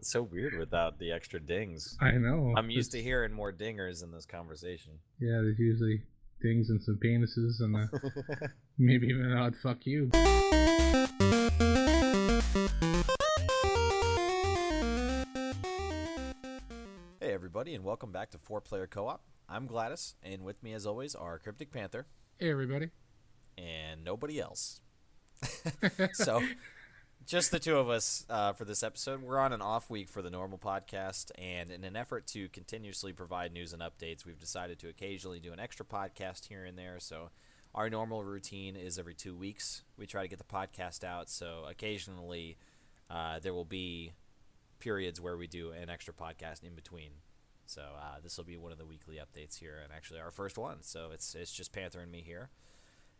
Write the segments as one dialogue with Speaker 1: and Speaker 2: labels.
Speaker 1: It's so weird without the extra dings.
Speaker 2: I know.
Speaker 1: I'm used to hearing more dingers in this conversation.
Speaker 2: Yeah, there's usually dings and some penises and maybe even an odd fuck you.
Speaker 1: Hey, everybody, and welcome back to 4-Player Co-op. I'm Gladys, and with me, as always, are Cryptic Panther
Speaker 2: Hey, everybody.
Speaker 1: and nobody else. So, just the two of us for this episode. We're on an off week for the normal podcast, and in an effort to continuously provide news and updates, we've decided to occasionally do an extra podcast here and there. So, our normal routine is every 2 weeks. We try to get the podcast out, so occasionally there will be periods where we do an extra podcast in between. So this will be one of the weekly updates here, and actually our first one. So it's just Panther and me here.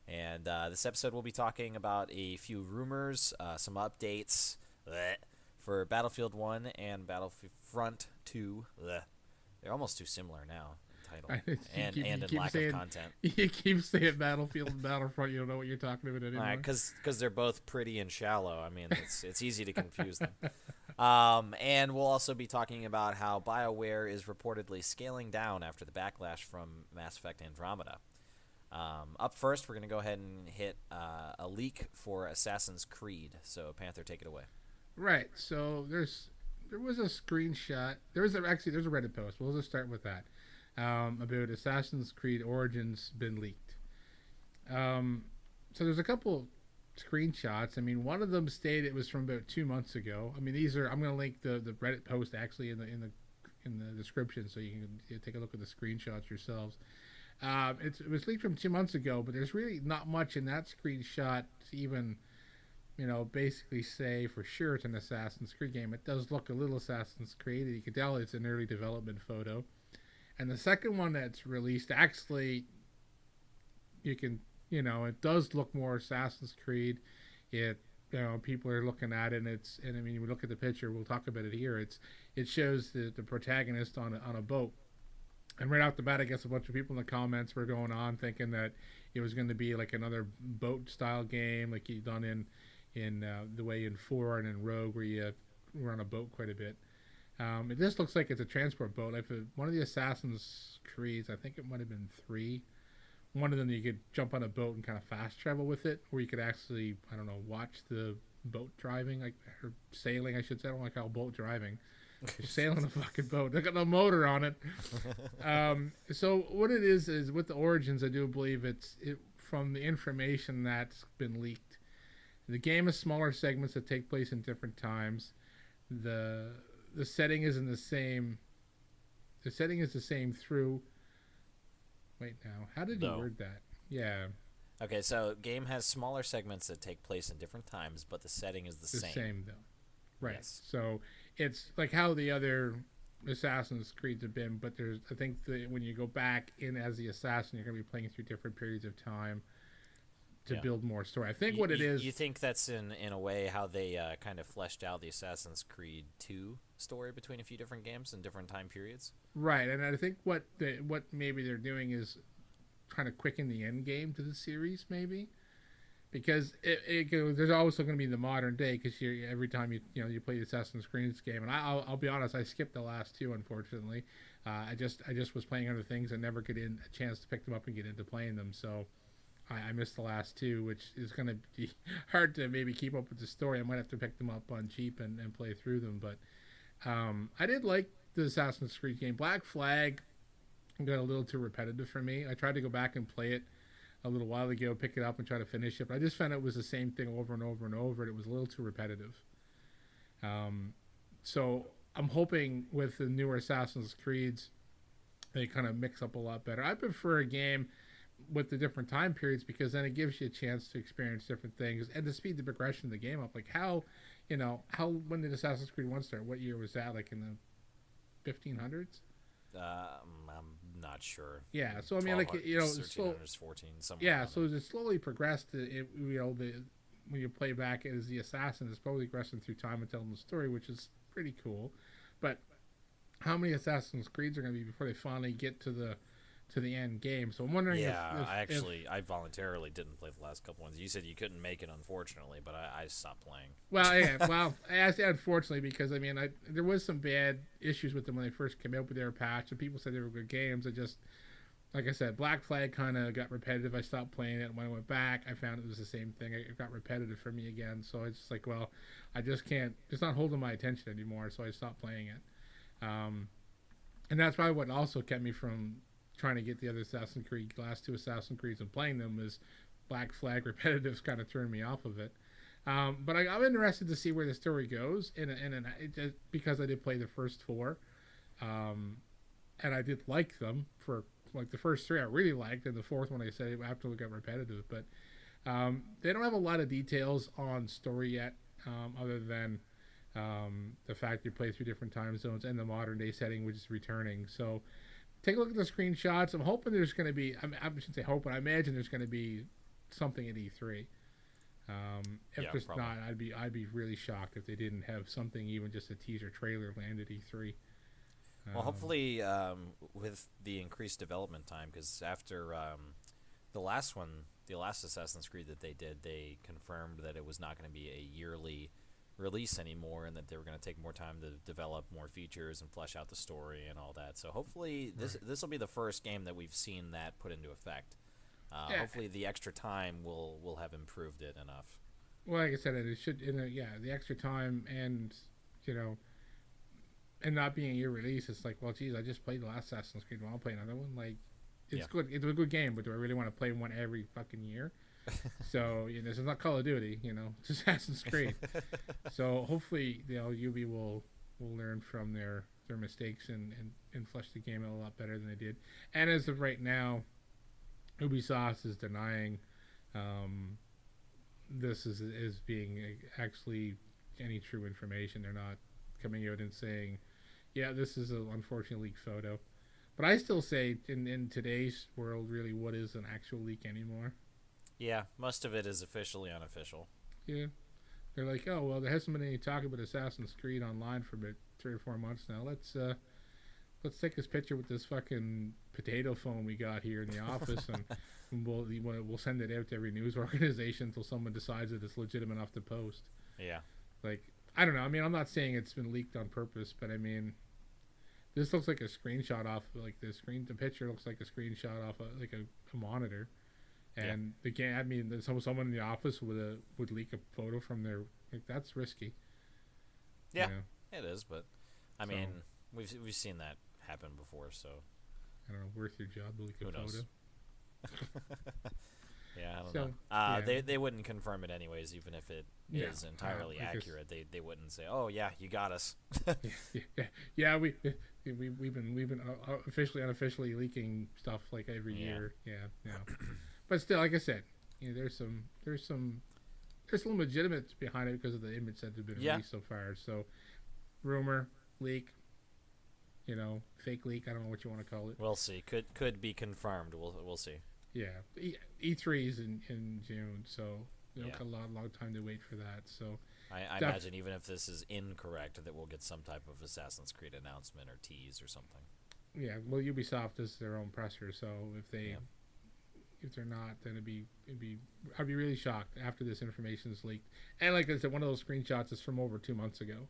Speaker 1: And this episode we'll be talking about a few rumors, some updates for Battlefield 1 and Battlefront 2. They're almost too similar now, title and in lack of content.
Speaker 2: You keep saying Battlefield and Battlefront. You don't know what you're talking about anymore.
Speaker 1: Because they're both pretty and shallow. I mean, it's easy to confuse them. And we'll also be talking about how BioWare is reportedly scaling down after the backlash from Mass Effect Andromeda. Up first, we're going to go ahead and hit a leak for Assassin's Creed. So, Panther, take it away.
Speaker 2: Right. So there was a screenshot. There's a Reddit post. We'll just start with that about Assassin's Creed Origins been leaked. So there's a couple screenshots. I mean, one of them stated it was from about 2 months ago. I mean, I'm going to link the Reddit post actually in the description, so you can take a look at the screenshots yourselves. It was leaked from 2 months ago, but there's really not much in that screenshot to even, basically say for sure it's an Assassin's Creed game. It does look a little Assassin's Creed. You can tell it's an early development photo. And the second one that's released, actually, you can, it does look more Assassin's Creed. People are looking at it, and I mean, we look at the picture. We'll talk about it here. It shows the protagonist on a boat. And right off the bat, I guess a bunch of people in the comments were going on thinking that it was going to be like another boat style game, like you've done in the way in 4 and in Rogue, where you were on a boat quite a bit. It just looks like it's a transport boat. Like one of the Assassin's Creeds, I think it might have been 3. One of them you could jump on a boat and kind of fast travel with it, or you could actually, I don't know, watch the boat driving, or sailing, I should say. I don't like how boat driving. You're sailing a fucking boat. They got no motor on it. So what it is with the Origins, I do believe it from the information that's been leaked. The game is smaller segments that take place in different times. The setting isn't the same. The setting is the same through. Wait now, how did you word that? Yeah.
Speaker 1: Okay, so game has smaller segments that take place in different times, but the setting is the same.
Speaker 2: The same though. Right.
Speaker 1: Yes.
Speaker 2: So it's like how the other Assassin's Creed have been, but I think when you go back in as the assassin, you're going to be playing through different periods of time to build more story. I think what it is.
Speaker 1: You think that's in a way how they kind of fleshed out the Assassin's Creed 2 story between a few different games in different time periods?
Speaker 2: Right, and I think what maybe they're doing is trying to quicken the end game to the series, maybe. Because there's also going to be the modern day, because every time you play the Assassin's Creed game, and I'll be honest, I skipped the last 2, unfortunately. I just was playing other things and never get a chance to pick them up and get into playing them. So I missed the last 2, which is going to be hard to maybe keep up with the story. I might have to pick them up on cheap and play through them. But I did like the Assassin's Creed game. Black Flag got a little too repetitive for me. I tried to go back and play it a little while ago, pick it up and try to finish it, but I just found it was the same thing over and over and over, and it was a little too repetitive. So I'm hoping with the newer Assassin's Creeds, they kind of mix up a lot better. I prefer a game with the different time periods, because then it gives you a chance to experience different things and to speed the progression of the game up. Like when did Assassin's Creed 1 start? What year was that? Like in the 1500s?
Speaker 1: I'm not sure.
Speaker 2: Yeah, so I mean, like
Speaker 1: 1300s, 14, somewhere.
Speaker 2: Yeah, so it slowly progressed. When you play back as the assassin, it's probably progressing through time and telling the story, which is pretty cool. But how many Assassin's Creeds are going to be before they finally get to to the end game. So I'm wondering
Speaker 1: Yeah,
Speaker 2: if
Speaker 1: I voluntarily didn't play the last couple ones. You said you couldn't make it, unfortunately, but I stopped playing.
Speaker 2: well, yeah, well, I say unfortunately because I mean, there was some bad issues with them when they first came out with their patch, and people said they were good games. I just, like I said, Black Flag kind of got repetitive. I stopped playing it, and when I went back, I found it was the same thing. It got repetitive for me again. So it's just like, well, I just can't. It's not holding my attention anymore. So I stopped playing it. And that's probably what also kept me from trying to get the other Assassin's Creed, last two Assassin's Creeds, and playing them is Black Flag repetitives kind of turned me off of it. But I'm interested to see where the story goes, because I did play the first four, and I did like them for like the first three I really liked, and the fourth one I said after it got repetitive. But they don't have a lot of details on story yet, other than the fact you play through different time zones and the modern day setting, which is returning. So take a look at the screenshots. I'm hoping there's going to be, I shouldn't say hope, but I imagine there's going to be something at E3. If there's probably not, I'd be really shocked if they didn't have something, even just a teaser trailer, land at E3.
Speaker 1: Well, hopefully, with the increased development time, because after the last Assassin's Creed that they did, they confirmed that it was not going to be a yearly release anymore, and that they were going to take more time to develop more features and flesh out the story and all that. So hopefully, this will be the first game that we've seen that put into effect. Hopefully, the extra time will have improved it enough.
Speaker 2: Well, like I said, it should. The extra time and and not being a year release, it's like, well, geez, I just played the last Assassin's Creed. I'll play another one. Like, it's good. It's a good game, but do I really want to play one every fucking year? So this is not Call of Duty. It's Assassin's Creed. So hopefully, UB will learn from their mistakes and flesh the game out a lot better than they did. And as of right now, Ubisoft is denying this is being actually any true information. They're not coming out and saying, yeah, this is an unfortunate leaked photo. But I still say, in today's world, really, what is an actual leak anymore?
Speaker 1: Yeah, most of it is officially unofficial.
Speaker 2: Yeah. They're like, oh, well, there hasn't been any talk about Assassin's Creed online for about 3 or 4 months now. Let's take this picture with this fucking potato phone we got here in the office, and we'll send it out to every news organization until someone decides that it's legitimate enough to post.
Speaker 1: Yeah.
Speaker 2: Like, I don't know. I mean, I'm not saying it's been leaked on purpose, but I mean, this looks like a screenshot off, like the picture looks like a screenshot off a monitor. And the game, I mean, someone in the office would leak a photo from their, like, that's risky.
Speaker 1: Yeah, it is, but I mean, we've seen that happen before, so
Speaker 2: I don't know, worth your job to leak a photo.
Speaker 1: Yeah, I don't know. They wouldn't confirm it anyways, even if it is entirely accurate. They wouldn't say, "Oh yeah, you got us."
Speaker 2: Yeah, we've been officially unofficially leaking stuff like every year. Yeah. But still, like I said, there's some legitimate behind it because of the image that has been released so far. So, rumor, leak, fake leak. I don't know what you want to call it.
Speaker 1: We'll see. Could be confirmed. We'll see.
Speaker 2: Yeah, E3 is in June, so got a long time to wait for that. So
Speaker 1: I imagine even if this is incorrect, that we'll get some type of Assassin's Creed announcement or tease or something.
Speaker 2: Yeah, well, Ubisoft is their own presser, so if they're not, then I'd be really shocked after this information is leaked. And like I said, one of those screenshots is from over 2 months ago.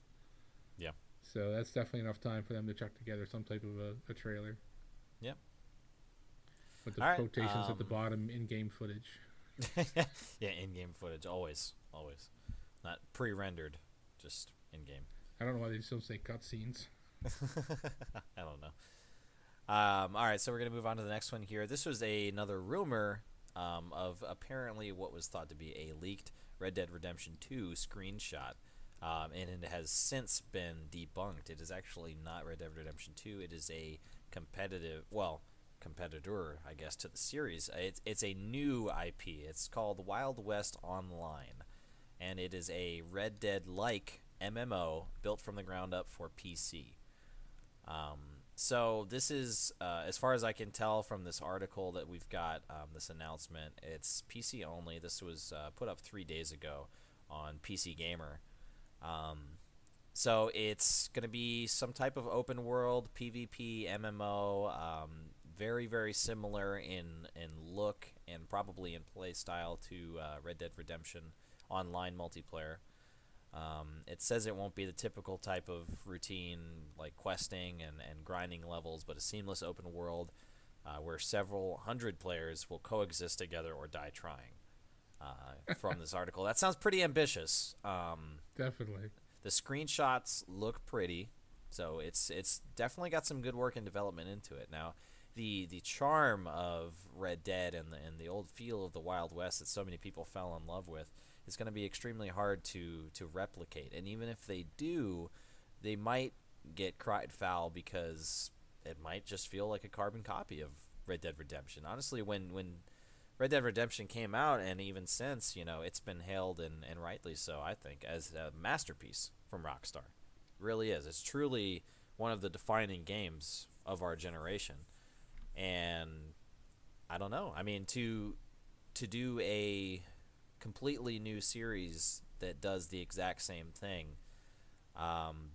Speaker 1: Yeah.
Speaker 2: So that's definitely enough time for them to chuck together some type of a trailer.
Speaker 1: Yep.
Speaker 2: With the quotations at the bottom, in-game footage.
Speaker 1: Yeah, in-game footage, always. Not pre-rendered, just in-game.
Speaker 2: I don't know why they just don't say cutscenes.
Speaker 1: I don't know. All right, so we're going to move on to the next one here. This was another rumor of apparently what was thought to be a leaked Red Dead Redemption 2 screenshot, and it has since been debunked. It is actually not Red Dead Redemption 2. It is a competitor, I guess, to the series. It's a new IP. It's called Wild West Online, and it is a Red Dead-like MMO built from the ground up for PC. So this is, as far as I can tell from this article that we've got, this announcement, it's PC only. This was put up 3 days ago on PC Gamer. So it's going to be some type of open world PvP MMO, very, very similar in look and probably in play style to Red Dead Redemption Online multiplayer. It says it won't be the typical type of routine like questing and grinding levels, but a seamless open world where several hundred players will coexist together or die trying. From this article, that sounds pretty ambitious.
Speaker 2: Definitely.
Speaker 1: The screenshots look pretty, so it's definitely got some good work and development into it. Now, the charm of Red Dead and the old feel of the Wild West that so many people fell in love with is going to be extremely hard to replicate. And even if they do, they might get cried foul because it might just feel like a carbon copy of Red Dead Redemption. Honestly, when Red Dead Redemption came out, and even since, it's been hailed, and rightly so, I think, as a masterpiece from Rockstar. It really is. It's truly one of the defining games of our generation. And I don't know. I mean, to do a completely new series that does the exact same thing,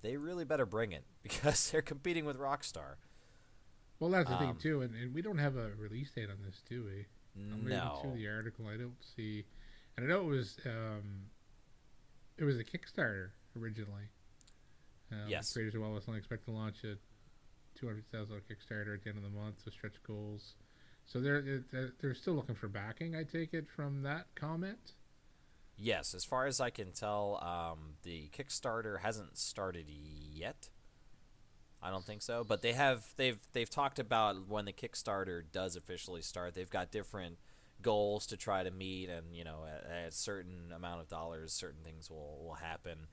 Speaker 1: they really better bring it because they're competing with Rockstar.
Speaker 2: Well, that's the thing too, and we don't have a release date on this, do we? I'm reading
Speaker 1: No.
Speaker 2: through the article. I don't see, and I know it was a Kickstarter originally.
Speaker 1: Yes.
Speaker 2: Creators of Wellness only expect to launch a $200,000 Kickstarter at the end of the month to stretch goals. So they're still looking for backing. I take it from that comment.
Speaker 1: Yes, as far as I can tell, the Kickstarter hasn't started yet. I don't think so, but they've talked about when the Kickstarter does officially start. They've got different goals to try to meet, and at a certain amount of dollars, certain things will happen.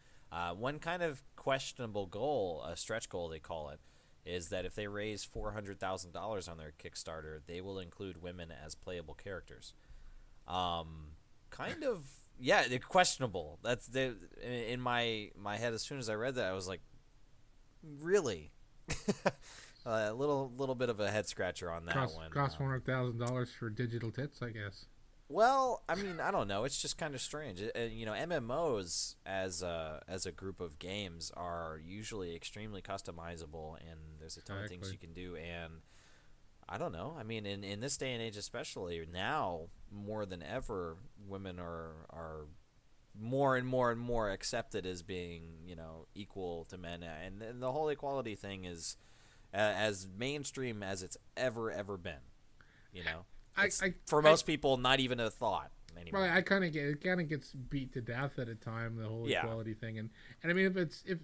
Speaker 1: One kind of questionable goal, a stretch goal they call it, is that if they raise $400,000 on their Kickstarter, they will include women as playable characters. Kind of, yeah, they're questionable. That's in my head. As soon as I read that, I was like, really? A little bit of a head scratcher on that one.
Speaker 2: Cost $400,000 for digital tits, I guess.
Speaker 1: Well, I mean, I don't know. It's just kind of strange. MMOs as a group of games are usually extremely customizable, and there's a ton of things you can do. And I don't know. I mean, in this day and age, especially now more than ever, women are more and more and more accepted as being, equal to men, and the whole equality thing is as mainstream as it's ever been. For most people, not even a thought anymore.
Speaker 2: Right, I kind of get it. Kind of gets beat to death at a time, the whole equality thing, and I mean, if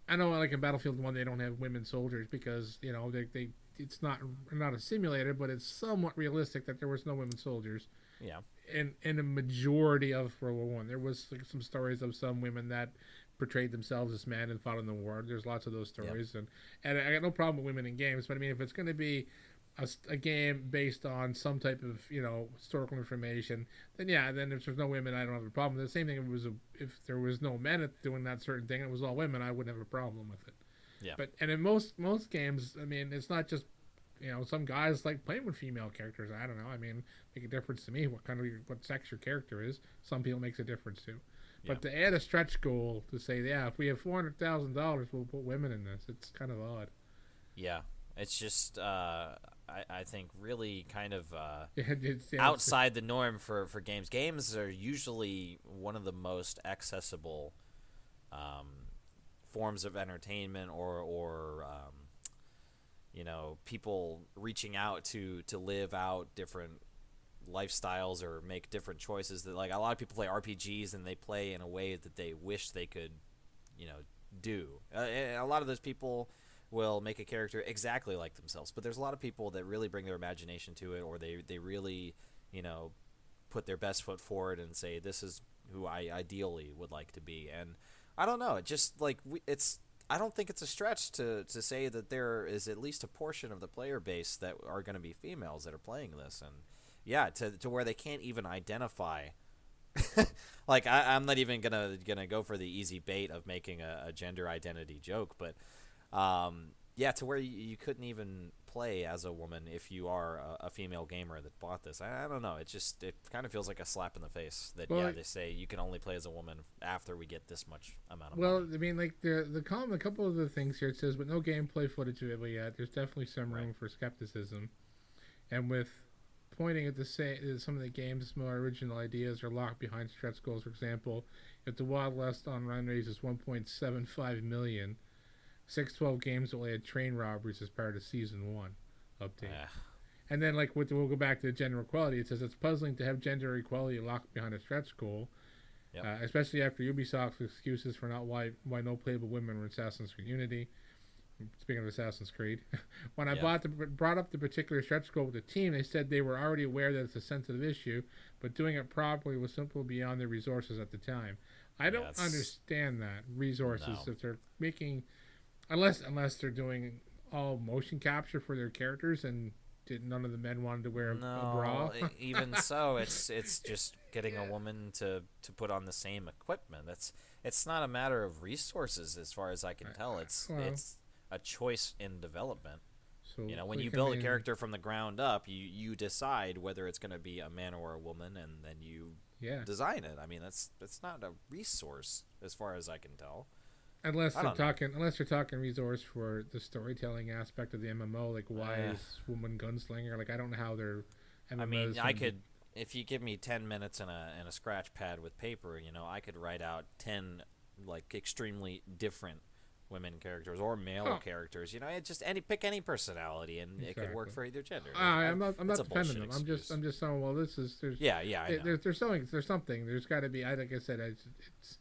Speaker 2: I know, like in Battlefield 1, they don't have women soldiers because they it's not a simulator, but it's somewhat realistic that there was no women soldiers.
Speaker 1: Yeah.
Speaker 2: In a majority of World War One, there was some stories of some women that portrayed themselves as men and fought in the war. There's lots of those stories, and I got no problem with women in games, but I mean, if it's going to be a game based on some type of historical information, then if there's no women, I don't have a problem. The same thing if there was no men doing that certain thing, and it was all women, I wouldn't have a problem with it.
Speaker 1: Yeah.
Speaker 2: But in most games, I mean, it's not just some guys like playing with female characters. I don't know. I mean, make a difference to me what sex your character is. Some people makes a difference too. But to add a stretch goal to say, if we have $400,000, we'll put women in this, it's kind of odd.
Speaker 1: Yeah, it's just I think really kind of outside the norm for games. Games are usually one of the most accessible forms of entertainment, or people reaching out to live out different lifestyles or make different choices. That, like, a lot of people play RPGs and they play in a way that they wish they could do. And a lot of those people will make a character exactly like themselves, but there's a lot of people that really bring their imagination to it, or they really put their best foot forward and say, this is who I ideally would like to be. And I don't know, it just like I don't think it's a stretch to say that there is at least a portion of the player base that are going to be females that are playing this, and to where they can't even identify. Like, I'm not even gonna go for the easy bait of making a gender identity joke, but Yeah, to where you couldn't even play as a woman if you are a female gamer that bought this. I don't know. It kind of feels like a slap in the face that
Speaker 2: Well,
Speaker 1: they say you can only play as a woman after we get this much amount of
Speaker 2: well,
Speaker 1: money.
Speaker 2: I mean, like the column, a couple of the things here it says, but no gameplay footage available yet. There's definitely some
Speaker 1: Right.
Speaker 2: room for skepticism, and with pointing at some of the game's more original ideas are locked behind stretch goals. For example, if the Wild West online raises 1.75 million, 612 games will add train robberies as part of season one update.
Speaker 1: Yeah.
Speaker 2: And then, like, we'll go back to the gender equality. It says it's puzzling to have gender equality locked behind a stretch goal,
Speaker 1: Yep.
Speaker 2: especially after Ubisoft's excuses for not why no playable women were in Assassin's Creed Unity. Speaking of Assassin's Creed, when I brought up the particular stretch goal with the team, they said they were already aware that it's a sensitive issue, but doing it properly was simply beyond their resources at the time. I don't understand that resources if they're making, unless they're doing all motion capture for their characters and none of the men wanted to wear a bra.
Speaker 1: Even so, it's just getting a woman to put on the same equipment. It's not a matter of resources as far as I can tell. It's a choice in development.
Speaker 2: So
Speaker 1: when you build a character from the ground up, you decide whether it's going to be a man or a woman, and then you design it. I mean, that's not a resource as far as I can tell.
Speaker 2: Unless they're talking resource for the storytelling aspect of the MMO, like why is woman gunslinger? Like I don't know how they're.
Speaker 1: I mean, I could, if you give me 10 minutes and a scratch pad with paper, I could write out 10 like extremely different women characters or male characters. It just pick any personality and it could work for either gender.
Speaker 2: I'm not defending them. I'm just saying. Well, there's
Speaker 1: I know.
Speaker 2: There's something. There's got to be. Like I said, it's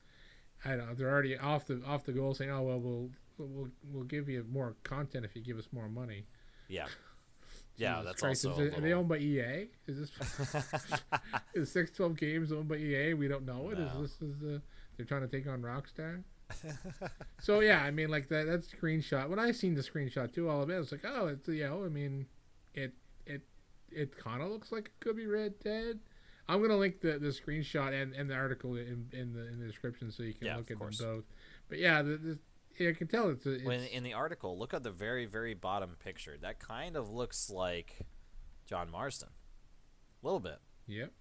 Speaker 2: I don't know. They're already off the goal, saying, "Oh well, we'll give you more content if you give us more money."
Speaker 1: Yeah, that's
Speaker 2: Christ.
Speaker 1: also.
Speaker 2: Are they owned by EA? Is this is 612 Games owned by EA? We don't know it.
Speaker 1: No.
Speaker 2: They're trying to take on Rockstar? So yeah, I mean, like that screenshot. When I seen the screenshot too, all of it, I was like, oh, it's I mean, it kind of looks like it could be Red Dead. I'm gonna link the screenshot and the article in the description so you can look at them both. But yeah, I can tell it's
Speaker 1: when in the article. Look at the very very bottom picture. That kind of looks like John Marston, a little bit.
Speaker 2: Yep.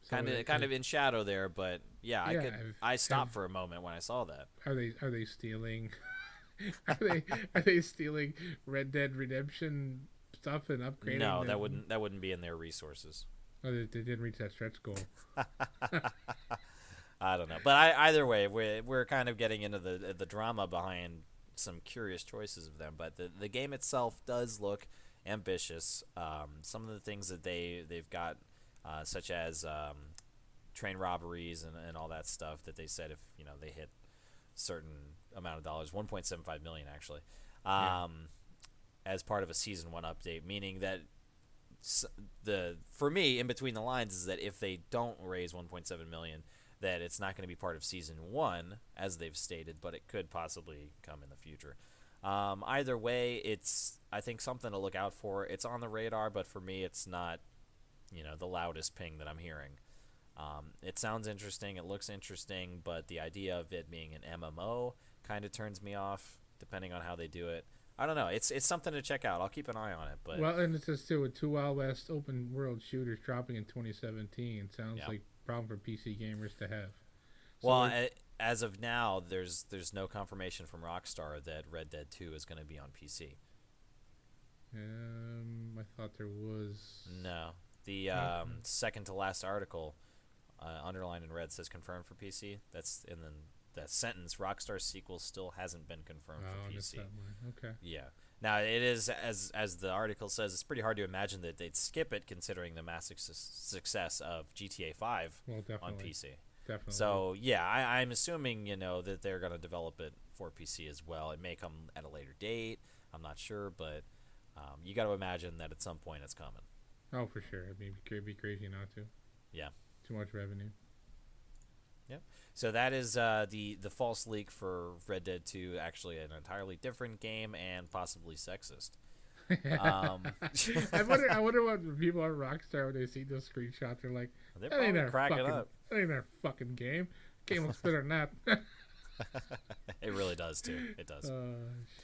Speaker 1: So kind of in shadow there, but I stopped for a moment when I saw that.
Speaker 2: Are they stealing? are they stealing Red Dead Redemption stuff and upgrading?
Speaker 1: No, that wouldn't be in their resources.
Speaker 2: Oh, they didn't reach that stretch goal.
Speaker 1: I don't know, but either way, we're kind of getting into the drama behind some curious choices of them. But the game itself does look ambitious. Some of the things that they've got, such as train robberies and all that stuff that they said if they hit certain amount of dollars, 1.75 million actually, as part of a season 1 update, meaning that for me in between the lines is that if they don't raise 1.7 million, that it's not going to be part of season 1 as they've stated, but it could possibly come in the future. Either way, it's I think something to look out for. It's on the radar, but for me it's not the loudest ping that I'm hearing. It sounds interesting, it looks interesting, but the idea of it being an MMO kind of turns me off depending on how they do it. I don't know. It's something to check out. I'll keep an eye on it. But
Speaker 2: and it says too, with 2 Wild West open world shooters dropping in 2017, sounds like a problem for PC gamers to have. So
Speaker 1: as of now, there's no confirmation from Rockstar that Red Dead 2 is going to be on PC.
Speaker 2: I thought there was.
Speaker 1: No, the second to last article, underlined in red, says confirmed for PC. That's in that sentence. Rockstar's sequel still hasn't been confirmed for PC.
Speaker 2: Okay.
Speaker 1: Yeah. Now it is as the article says. It's pretty hard to imagine that they'd skip it, considering the massive success of GTA 5 on PC.
Speaker 2: Definitely.
Speaker 1: So yeah, I'm assuming that they're going to develop it for PC as well. It may come at a later date. I'm not sure, but you got to imagine that at some point it's coming.
Speaker 2: Oh, for sure. It'd be crazy not to.
Speaker 1: Yeah.
Speaker 2: Too much revenue.
Speaker 1: Yep. So that is the false leak for Red Dead 2, actually an entirely different game and possibly sexist.
Speaker 2: I wonder what people at Rockstar, when they see those screenshots, they're like,
Speaker 1: they're probably cracking up.
Speaker 2: That ain't our fucking game. Game looks better than that.
Speaker 1: It really does too. It does.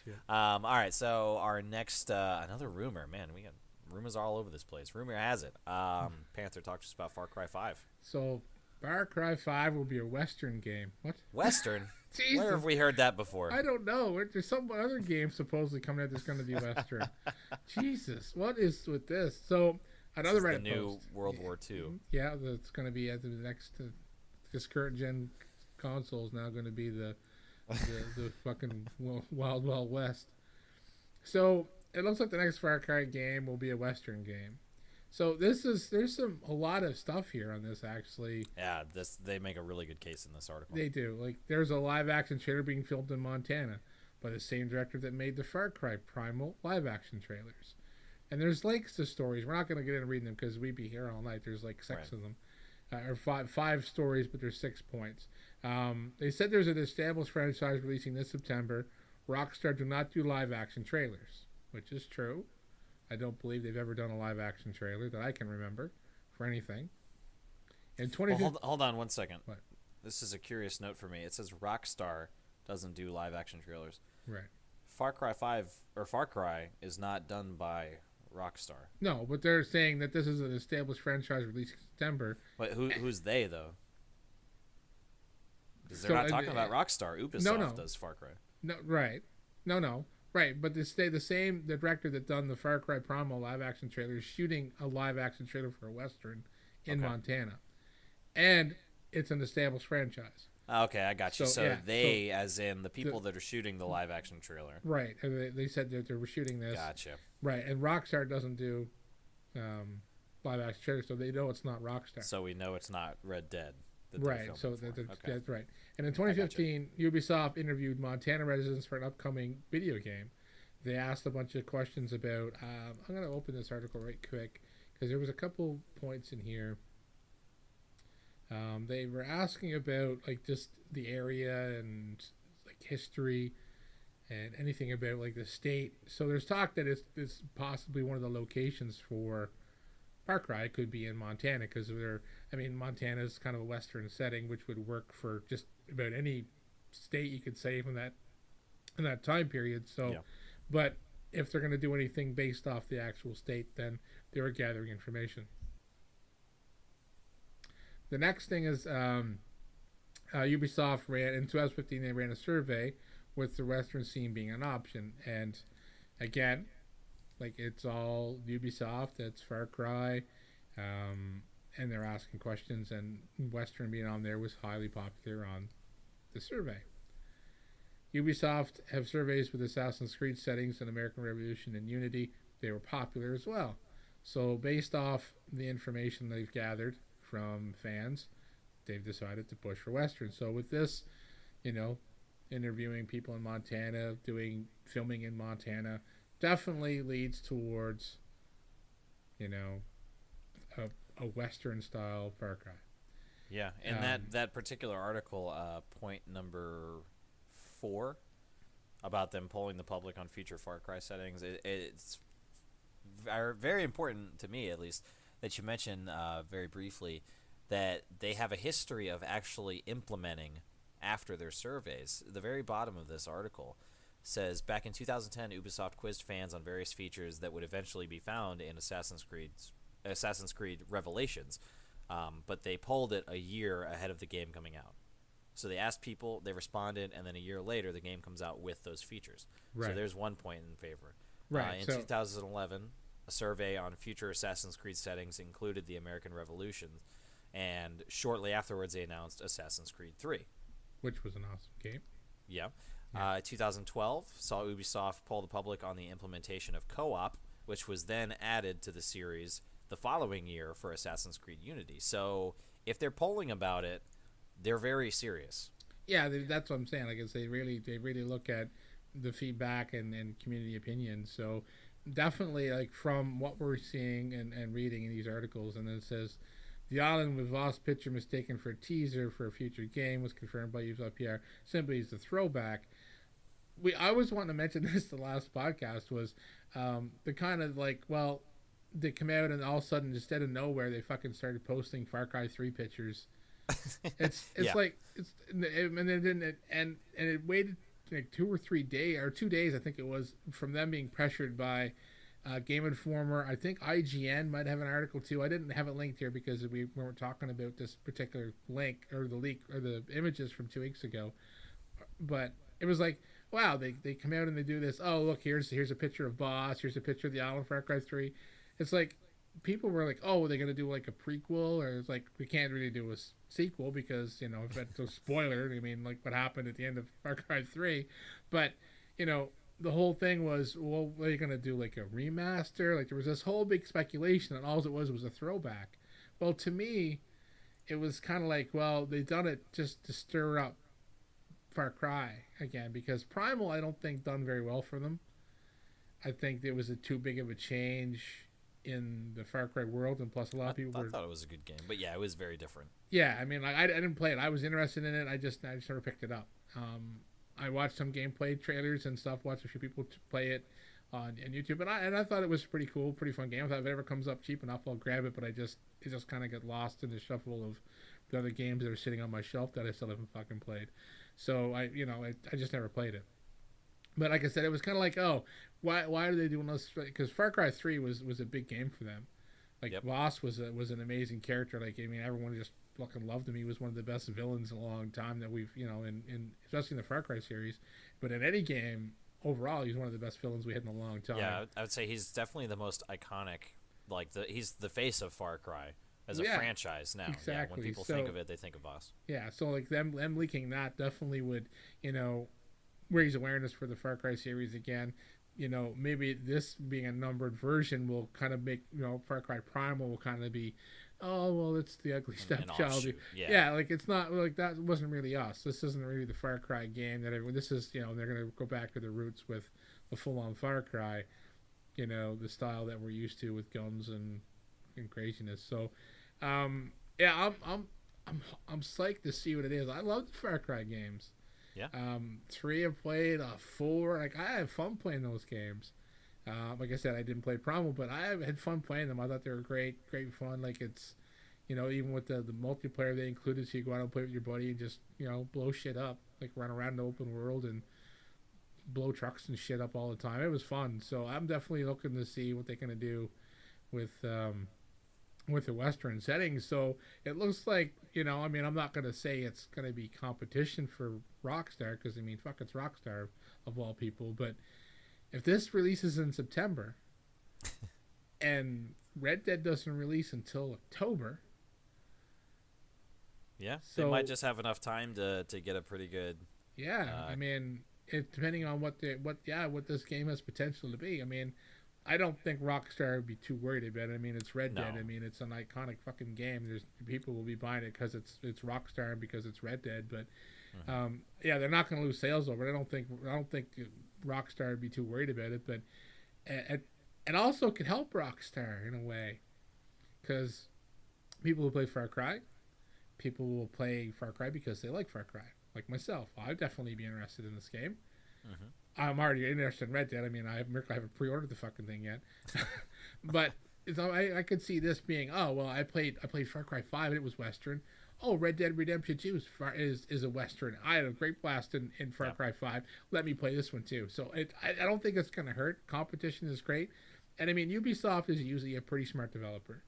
Speaker 2: Shit.
Speaker 1: All right, so our next another rumor. Man, we got rumors all over this place. Rumor has it. Panther talked to us about Far Cry 5.
Speaker 2: So, Far Cry 5 will be a Western game. What?
Speaker 1: Western?
Speaker 2: Jesus.
Speaker 1: Where have we heard that before?
Speaker 2: I don't know. There's some other game supposedly coming out that's going to be Western. Jesus, what is with this? So, another
Speaker 1: this is
Speaker 2: Reddit
Speaker 1: the new
Speaker 2: post.
Speaker 1: World War II.
Speaker 2: Yeah, that's going to be at the next. This current gen console is now going to be the fucking Wild Wild West. So it looks like the next Far Cry game will be a Western game. So there's a lot of stuff here on this actually.
Speaker 1: Yeah, they make a really good case in this article.
Speaker 2: They do. Like there's a live action trailer being filmed in Montana by the same director that made the Far Cry Primal live action trailers. And there's links to stories. We're not going to get into reading them because we'd be here all night. There's like 6 of them. Or five stories, but there's 6 points. They said there's an established franchise releasing this September. Rockstar do not do live action trailers, which is true. I don't believe they've ever done a live action trailer that I can remember for anything. In 2015,
Speaker 1: well, hold on one second.
Speaker 2: What?
Speaker 1: This is a curious note for me. It says Rockstar doesn't do live action trailers.
Speaker 2: right?
Speaker 1: Far Cry 5 or Far Cry is not done by Rockstar.
Speaker 2: No, but they're saying that this is an established franchise releasing in September.
Speaker 1: But who's they though? Because they're not talking about Rockstar. Ubisoft does Far Cry.
Speaker 2: No, right? No, right. But they stay the same. The director that done the Far Cry Primal live action trailer is shooting a live action trailer for a Western in Montana, and it's an established franchise.
Speaker 1: Okay, I got you. So
Speaker 2: yeah,
Speaker 1: they, as in the people that are shooting the live action trailer.
Speaker 2: Right. And they said that they were shooting this.
Speaker 1: Gotcha.
Speaker 2: Right. And Rockstar doesn't do live action trailers, so they know it's not Rockstar.
Speaker 1: So we know it's not Red Dead.
Speaker 2: Right. So that's right. And in 2015, Ubisoft interviewed Montana residents for an upcoming video game. They asked a bunch of questions about. I'm going to open this article right quick because there was a couple points in here. They were asking about like just the area and like history and anything about like the state. So there's talk that it's possibly one of the locations for Far Cry. It could be in Montana because Montana is kind of a Western setting, which would work for just about any state you could say from that in that time period. So, yeah. But if they're going to do anything based off the actual state, then they were gathering information. The next thing is Ubisoft ran in 2015. They ran a survey with the Western scene being an option, and again, like it's all Ubisoft. It's Far Cry, and they're asking questions. And Western being on there was highly popular on the survey. Ubisoft have surveys with Assassin's Creed settings in American Revolution and Unity. They were popular as well. So based off the information they've gathered from fans, they've decided to push for Western. So with this, interviewing people in Montana, doing filming in Montana, definitely leads towards, a Western style Far Cry.
Speaker 1: Yeah, and that particular article, point number 4, about them polling the public on future Far Cry settings, it's very important to me, at least, that you mention very briefly that they have a history of actually implementing after their surveys. The very bottom of this article says, back in 2010, Ubisoft quizzed fans on various features that would eventually be found in Assassin's Creed Revelations, but they polled it a year ahead of the game coming out. So they asked people, they responded, and then a year later, the game comes out with those features. Right. So there's one point in favor.
Speaker 2: Right.
Speaker 1: In 2011, a survey on future Assassin's Creed settings included the American Revolution, and shortly afterwards they announced Assassin's Creed 3.
Speaker 2: Which was an awesome game.
Speaker 1: Yeah. 2012 saw Ubisoft poll the public on the implementation of co-op, which was then added to the series the following year for Assassin's Creed Unity. So if they're polling about it, they're very serious.
Speaker 2: Yeah, that's what I'm saying. Like, they really look at the feedback and community opinion. So definitely, like, from what we're seeing and reading in these articles, and then it says, the island with lost picture mistaken for a teaser for a future game was confirmed by Ubisoft PR simply as a throwback. I always wanted to mention this the last podcast was the kind of like, well, they come out and all of a sudden, just out of nowhere, they fucking started posting Far Cry 3 pictures It's
Speaker 1: Yeah.
Speaker 2: like and then and it waited like 2 or 3 days or 2 days I think it was from them being pressured by Game Informer. I think IGN might have an article too. I didn't have it linked here because we weren't talking about this particular link or the leak or the images from 2 weeks ago. But it was like, wow, they come out and they do this. Oh, look, here's a picture of Boss. Here's a picture of the island Far Cry 3. It's like people were like, oh, are they gonna do like a prequel? Or it's like we can't really do a sequel because if it's a spoiler, I mean, like what happened at the end of Far Cry 3. But the whole thing was, well, what are you gonna do, like a remaster? Like there was this whole big speculation, and all it was a throwback. Well, to me, it was kind of like, well, they done it just to stir up Far Cry again because Primal I don't think done very well for them. I think it was too big of a change in the Far Cry world, and plus a lot of people
Speaker 1: I
Speaker 2: were.
Speaker 1: thought it was a good game, but yeah, it was very different.
Speaker 2: Yeah, I mean, like, I didn't play it. I was interested in it. I just never picked it up. I watched some gameplay trailers and stuff. Watched a few people play it on YouTube, and I thought it was pretty cool, pretty fun game. I thought if it ever comes up cheap enough, I'll grab it. But it just kind of got lost in the shuffle of the other games that are sitting on my shelf that I still haven't fucking played. So I just never played it. But like I said, it was kind of like, oh, why are they doing this? Because Far Cry 3 was a big game for them. Like
Speaker 1: Yep.
Speaker 2: Voss was an amazing character. Like I mean, everyone just fucking loved him. He was one of the best villains in a long time that we've in especially in the Far Cry series. But in any game overall, he's one of the best villains we had in a long time.
Speaker 1: Yeah, I would say he's definitely the most iconic. Like he's the face of Far Cry as a
Speaker 2: Yeah,
Speaker 1: franchise now.
Speaker 2: exactly.
Speaker 1: Yeah, when people think of it, they think of Boss.
Speaker 2: Yeah, so like them leaking that definitely would raise awareness for the Far Cry series again. Maybe this being a numbered version will kind of make Far Cry Primal will kind of be, oh well, it's the ugly stepchild.
Speaker 1: Offshoot, yeah.
Speaker 2: Yeah, like it's not like that wasn't really us. This isn't really the Far Cry game that everyone. This is they're gonna go back to the roots with a full on Far Cry, the style that we're used to with guns and craziness. So, yeah, I'm psyched to see what it is. I love the Far Cry games.
Speaker 1: Yeah.
Speaker 2: 3 I've played. 4, like I had fun playing those games. Like I said, I didn't play Primal, but I had fun playing them. I thought they were great fun. Like it's, even with the multiplayer they included, so you go out and play with your buddy and just blow shit up, like run around the open world and blow trucks and shit up all the time. It was fun. So I'm definitely looking to see what they're gonna do with the Western settings. So it looks like, I mean, I'm not going to say it's going to be competition for Rockstar because, I mean, fuck, it's Rockstar of all people. But if this releases in September and Red Dead doesn't release until October.
Speaker 1: Yeah,
Speaker 2: So,
Speaker 1: they might just have enough time to get a pretty good.
Speaker 2: yeah, I mean, depending on what this game has potential to be. I mean, I don't think Rockstar would be too worried about it. I mean, it's Red Dead.
Speaker 1: No.
Speaker 2: I mean, it's an iconic fucking game. There's people will be buying it because it's Rockstar and because it's Red Dead. But yeah, they're not going to lose sales over it. I don't think Rockstar would be too worried about it. But it also could help Rockstar in a way because people who play Far Cry, people will play Far Cry because they like Far Cry. Like myself, I'd definitely be interested in this game.
Speaker 1: Mm-hmm.
Speaker 2: I'm already interested in Red Dead. I mean, I haven't pre-ordered the fucking thing yet, but I could see this being, oh well, I played Far Cry 5 and it was Western. Oh, Red Dead Redemption 2 is a Western. I had a great blast in Far Cry 5. Let me play this one too. So I don't think it's gonna hurt. Competition is great, and I mean Ubisoft is usually a pretty smart developer.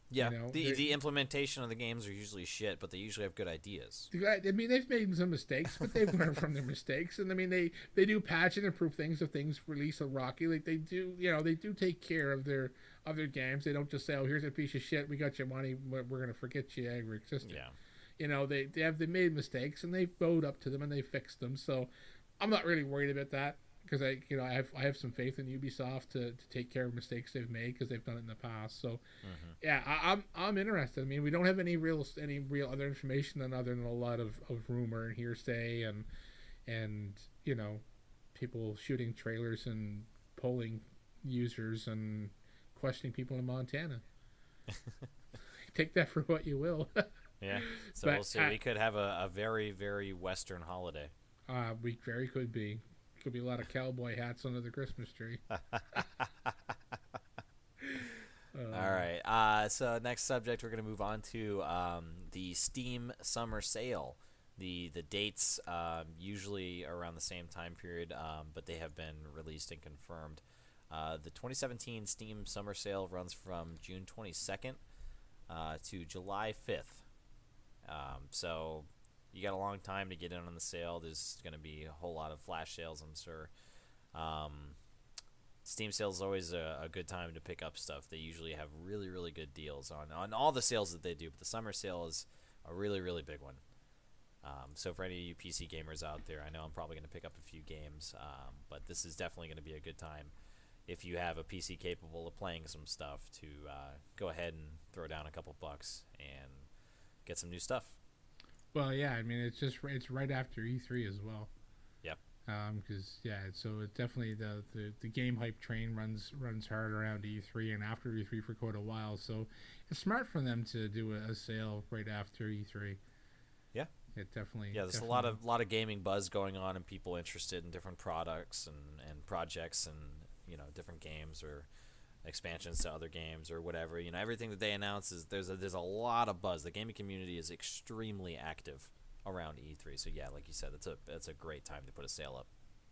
Speaker 1: Yeah, the implementation of the games are usually shit, but they usually have good ideas.
Speaker 2: I mean, they've made some mistakes, but they've learned from their mistakes. And I mean, they do patch and improve things if things release a rocky. Like they do, they do take care of their games. They don't just say, "Oh, here's a piece of shit. We got your money. We're gonna forget you ever existed."
Speaker 1: Yeah.
Speaker 2: They made mistakes and they bowed up to them and they fixed them. So I'm not really worried about that because I have some faith in Ubisoft to take care of mistakes they've made because they've done it in the past. So yeah, I'm interested. I mean, we don't have any real other information other than a lot of rumor and hearsay and people shooting trailers and polling users and questioning people in Montana. Take that for what you will.
Speaker 1: Yeah. So we'll see. We could have a very, very Western holiday.
Speaker 2: We very could be. Could be a lot of cowboy hats under the Christmas tree.
Speaker 1: All right. So next subject, we're going to move on to the Steam Summer Sale. The dates usually around the same time period, but they have been released and confirmed. The 2017 Steam Summer Sale runs from June 22nd to July 5th. So you got a long time to get in on the sale. There's going to be a whole lot of flash sales, I'm sure. Steam sales is always a good time to pick up stuff. They usually have really, really good deals on all the sales that they do, but the summer sale is a really, really big one. So for any of you PC gamers out there, I know I'm probably going to pick up a few games, but this is definitely going to be a good time if you have a PC capable of playing some stuff to go ahead and throw down a couple bucks and get some new stuff.
Speaker 2: Well, yeah, I mean, it's right after E3 as well.
Speaker 1: Yep.
Speaker 2: Because so it definitely the game hype train runs hard around E3 and after E3 for quite a while. So it's smart for them to do a sale right after E3.
Speaker 1: Yeah.
Speaker 2: It definitely.
Speaker 1: Yeah, there's
Speaker 2: definitely.
Speaker 1: a lot of gaming buzz going on and people interested in different products and projects and different games or expansions to other games or whatever. Everything that they announce is there's a lot of buzz. The gaming community is extremely active around E3. So yeah, like you said, it's a great time to put a sale up.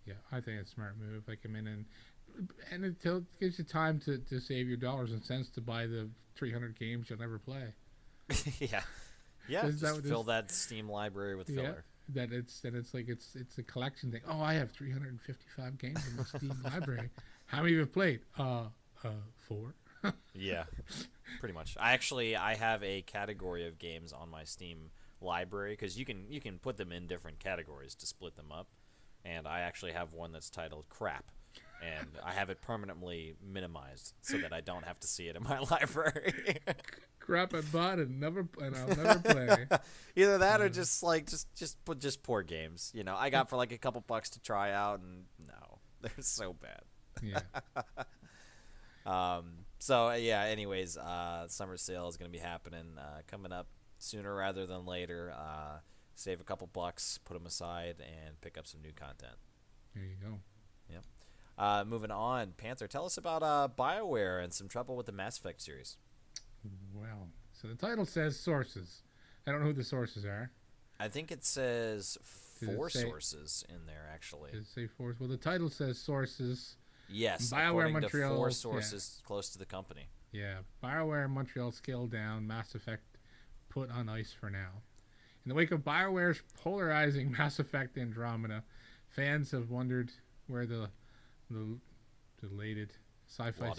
Speaker 2: Yeah, I think it's a smart move. Like, I mean, and it gives you time to save your dollars and cents to buy the 300 games you'll never play.
Speaker 1: Yeah. Yeah, just fill that Steam library with filler.
Speaker 2: That it's like it's a collection thing. Oh, I have 355 games in the Steam library. How many have played? 4.
Speaker 1: Yeah, pretty much. I have a category of games on my Steam library because you can put them in different categories to split them up, and I actually have one that's titled crap, and I have it permanently minimized so that I don't have to see it in my library.
Speaker 2: Crap I bought and I'll never play.
Speaker 1: Either that or just poor games. I got for like a couple bucks to try out, and no, they're so bad.
Speaker 2: Yeah.
Speaker 1: So yeah. Anyways, summer sale is gonna be happening coming up sooner rather than later. Save a couple bucks, put them aside, and pick up some new content.
Speaker 2: There you go.
Speaker 1: Yep. Moving on, Panther, tell us about BioWare and some trouble with the Mass Effect series.
Speaker 2: Well, so the title says sources. I don't know who the sources are.
Speaker 1: I think it says 4 sources in there, actually.
Speaker 2: Does it say 4? Well, the title says sources.
Speaker 1: Yes,
Speaker 2: BioWare
Speaker 1: according
Speaker 2: Montreal,
Speaker 1: to 4 sources close to the company.
Speaker 2: Yeah, BioWare Montreal scaled down, Mass Effect put on ice for now. In the wake of BioWare's polarizing Mass Effect Andromeda, fans have wondered where the lauded sci-fi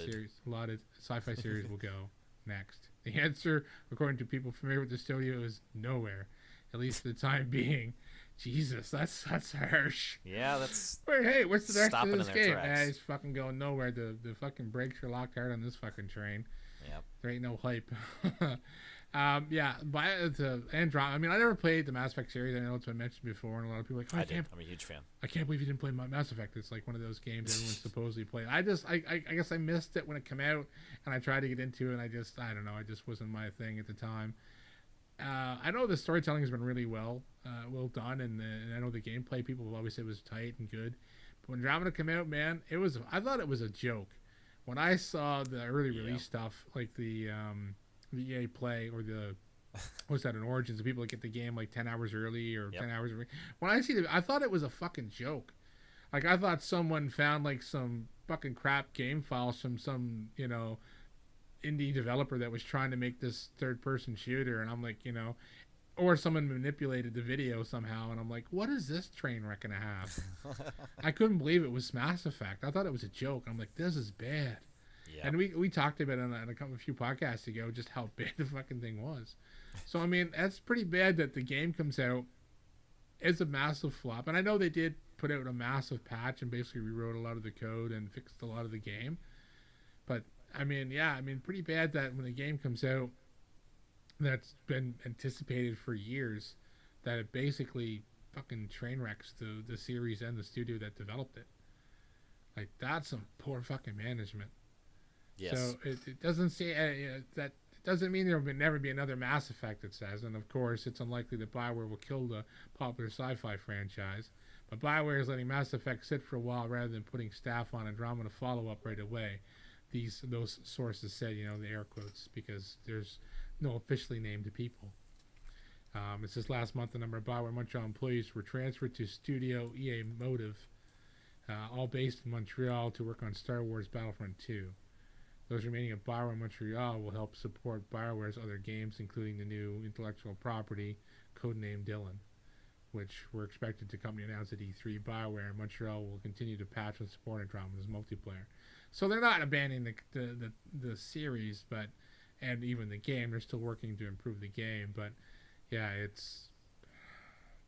Speaker 2: series will go next. The answer, according to people familiar with the studio, is nowhere, at least for the time being. Jesus, that's harsh.
Speaker 1: Yeah, that's.
Speaker 2: Wait, hey, what's the next of this game?
Speaker 1: Tracks.
Speaker 2: He's fucking going nowhere. The fucking brakes are locked hard on this fucking train.
Speaker 1: Yep.
Speaker 2: There ain't no hype. The Andromeda. I mean, I never played the Mass Effect series. I know it's been mentioned before, and a lot of people are like,
Speaker 1: I did. I'm a huge fan.
Speaker 2: I can't believe you didn't play Mass Effect. It's like one of those games everyone's supposedly played. I guess I missed it when it came out, and I tried to get into it, and I don't know. It just wasn't my thing at the time. I know the storytelling has been really well done, and I know the gameplay people have always said was tight and good. But when Andromeda came out, man, I thought it was a joke. When I saw the early release stuff, like the EA Play or the what's that in Origins, the people that get the game like 10 hours early or 10 hours early. When I I thought it was a fucking joke. Like, I thought someone found like some fucking crap game files from some indie developer that was trying to make this third-person shooter, and I'm like, or someone manipulated the video somehow, and I'm like, what is this train wreck gonna have? I couldn't believe it was Mass Effect. I thought it was a joke. I'm like, this is bad. Yeah. And we talked about it on a few podcasts ago, just how bad the fucking thing was. So, I mean, that's pretty bad that the game comes out as a massive flop. And I know they did put out a massive patch and basically rewrote a lot of the code and fixed a lot of the game. But, I mean, pretty bad that when the game comes out that's been anticipated for years, that it basically fucking train wrecks the series and the studio that developed it. Like, that's some poor fucking management.
Speaker 1: Yes.
Speaker 2: So it doesn't say that. It doesn't mean there will never be another Mass Effect, it says. And of course, it's unlikely that BioWare will kill the popular sci-fi franchise. But BioWare is letting Mass Effect sit for a while rather than putting staff on Andromeda follow-up right away. those sources said, the air quotes, because there's no officially named people. It says last month the number of BioWare Montreal employees were transferred to Studio EA Motive, all based in Montreal, to work on Star Wars Battlefront 2. Those remaining at BioWare Montreal will help support BioWare's other games, including the new intellectual property codenamed Dylan, which were expected to come announced at E3. BioWare Montreal will continue to patch and support Andromeda's multiplayer. So they're not abandoning the series, but and even the game. They're still working to improve the game, but yeah, it's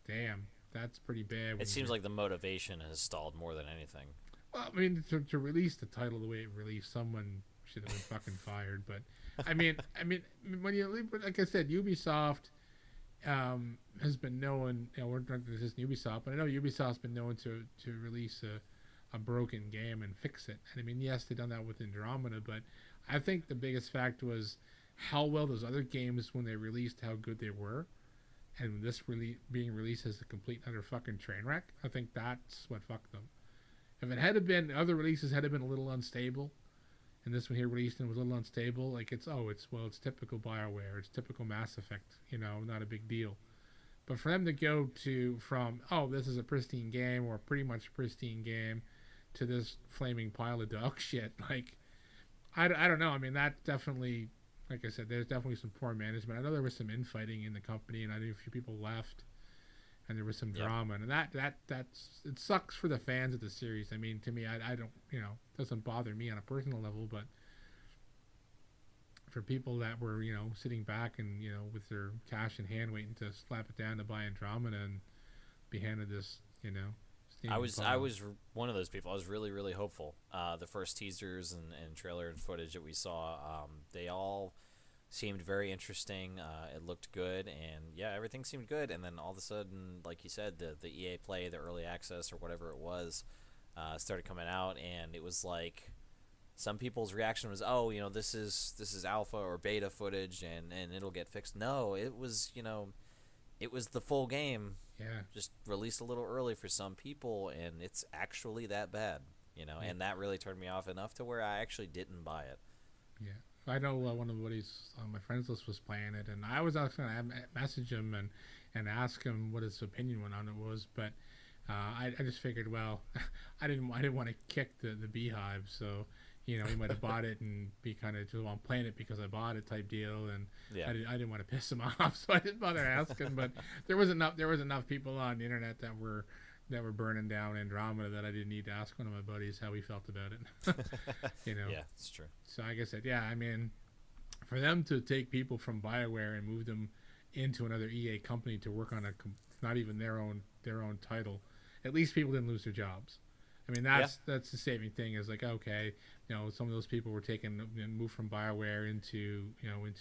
Speaker 2: damn. That's pretty bad.
Speaker 1: It seems like the motivation has stalled more than anything.
Speaker 2: Well, I mean, to release the title the way it released, someone should have been fucking fired. But I mean, when you, like I said, Ubisoft has been known. We're not just Ubisoft, but I know Ubisoft's been known to release a broken game and fix it. And I mean, yes, they've done that with Andromeda, but I think the biggest fact was how well those other games, when they released, how good they were. And this being released as a complete utter fucking train wreck, I think that's what fucked them. If it had been, other releases had been a little unstable, and this one here released and was a little unstable, like it's typical BioWare, it's typical Mass Effect, not a big deal. But for them to go from this is a pristine game, or pretty much pristine game, to this flaming pile of dog shit, like I don't know. I mean, that definitely, like I said, there's definitely some poor management. I know there was some infighting in the company, and I knew a few people left, and there was some drama, and that's it sucks for the fans of the series. I mean, to me, I don't, it doesn't bother me on a personal level, but for people that were, sitting back and, with their cash in hand waiting to slap it down to buy Andromeda and be handed this,
Speaker 1: I was one of those people. I was really, really hopeful. The first teasers and trailer and footage that we saw, they all seemed very interesting. It looked good, and yeah, everything seemed good. And then all of a sudden, like you said, the EA Play, the early access or whatever it was, started coming out, and it was like some people's reaction was, this is alpha or beta footage, and it'll get fixed. No, it was it was the full game.
Speaker 2: Yeah.
Speaker 1: Just released a little early for some people, and it's actually that bad, and that really turned me off enough to where I actually didn't buy it.
Speaker 2: Yeah. I know one of the buddies on my friends list was playing it, and I was actually going to message him and ask him what his opinion on it was, but I just figured, well, I didn't want to kick the beehive, so he might have bought it and be kind of just, I'm playing it because I bought it type deal, and I didn't want to piss him off, so I didn't bother asking. But there was enough people on the internet that were burning down Andromeda that I didn't need to ask one of my buddies how he felt about it.
Speaker 1: Yeah, it's true.
Speaker 2: So like I said, I mean, for them to take people from BioWare and move them into another EA company to work on not even their own title, at least people didn't lose their jobs. I mean, that's the saving thing, is like, okay, some of those people were taken and moved from BioWare into